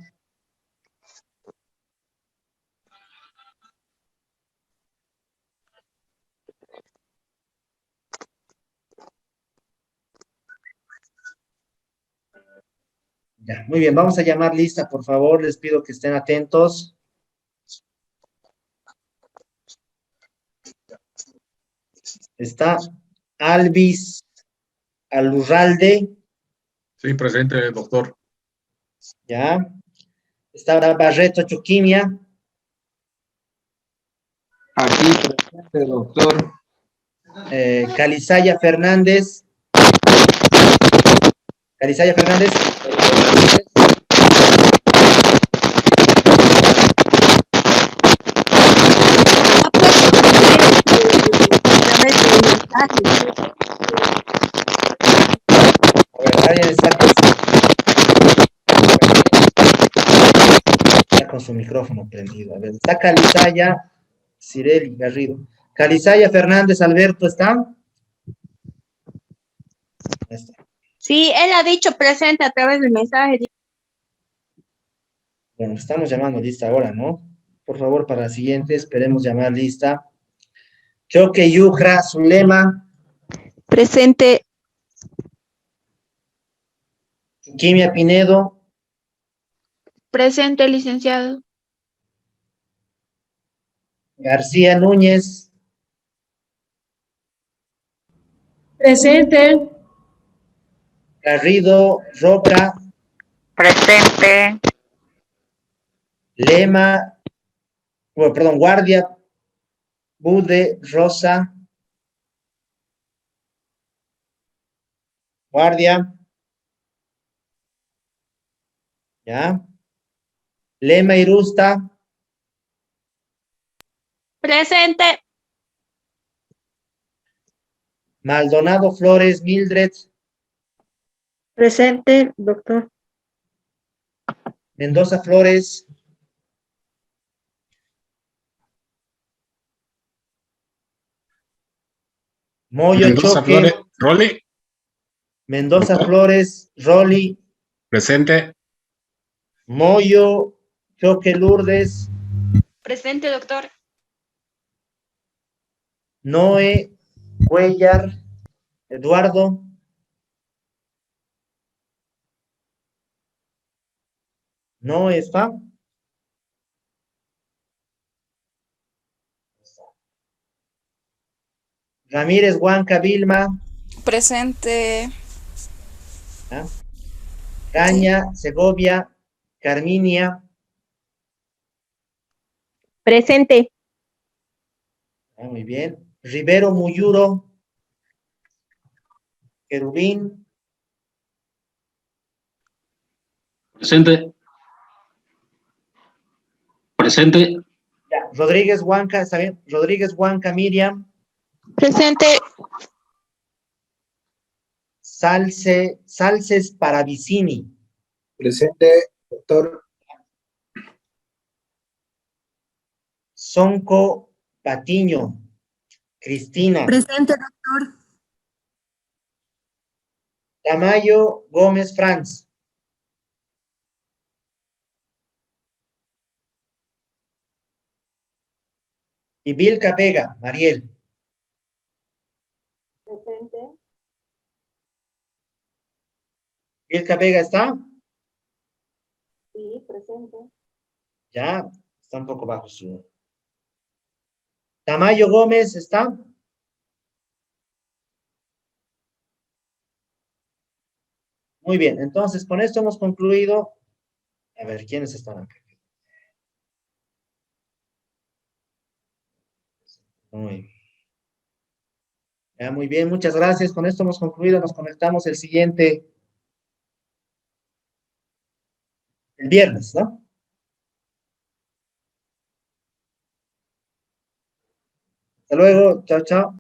Speaker 2: Ya, muy bien, vamos a llamar lista, por favor, les pido que estén atentos. Está Alvis Alurralde,
Speaker 8: Sí, presente, doctor.
Speaker 2: ya. Está Barreto Chuquimia,
Speaker 3: Aquí presente, doctor.
Speaker 2: Calizaya Fernández. Calizaya Fernández. Alguien está con su micrófono prendido. A ver, está Calizaya, Cireli Garrido. Calizaya Fernández Alberto, ¿está? Está.
Speaker 9: Sí, él ha dicho presente a través del mensaje.
Speaker 2: Bueno, estamos llamando lista ahora, ¿no? Por favor, para la siguiente, esperemos llamar lista. Choque Yujra Zulema.
Speaker 7: Presente.
Speaker 2: Chuquimia Pinedo.
Speaker 9: Presente, licenciado.
Speaker 2: García Núñez.
Speaker 9: Presente.
Speaker 2: Garrido Roca.
Speaker 9: Presente.
Speaker 2: Lema. Bueno, perdón, Bude, Rosa. Guardia. ¿Ya? Lema Irusta.
Speaker 9: Presente.
Speaker 2: Maldonado Flores, Mildred.
Speaker 5: Presente, doctor.
Speaker 2: Mendoza Flores. Moyo
Speaker 6: Mendoza
Speaker 2: Choque.
Speaker 6: Flores, Rolly,
Speaker 2: Mendoza Flores, Rolly.
Speaker 6: presente.
Speaker 2: Moyo Choque Lourdes.
Speaker 9: Presente, doctor.
Speaker 2: Noé Cuellar, Eduardo. No está. Ramírez Huanca Vilma.
Speaker 10: Presente.
Speaker 2: ¿Ya? Caña, Segovia, Carminia.
Speaker 9: Presente.
Speaker 2: Muy bien. Rivero Muyuro. Querubín.
Speaker 8: Presente. Presente.
Speaker 2: Ya. Rodríguez Huanca, ¿está bien? Rodríguez Huanca Miriam.
Speaker 7: Presente.
Speaker 2: Salces Paravicini.
Speaker 3: Presente, doctor.
Speaker 2: Sonco Patiño. Cristina.
Speaker 4: Presente, doctor.
Speaker 2: Tamayo Gómez Franz. Y Vilca Vega, Mariel.
Speaker 5: Presente.
Speaker 2: ¿Vilca Vega está?
Speaker 5: Sí, presente.
Speaker 2: Ya, está un poco bajo su. Tamayo Gómez está. Muy bien, entonces con esto hemos concluido. A ver, ¿quiénes están acá? Muy bien. Ya, muy bien, muchas gracias. Con esto hemos concluido. Nos conectamos el siguiente. El viernes, ¿no? Hasta luego. Chao, chao.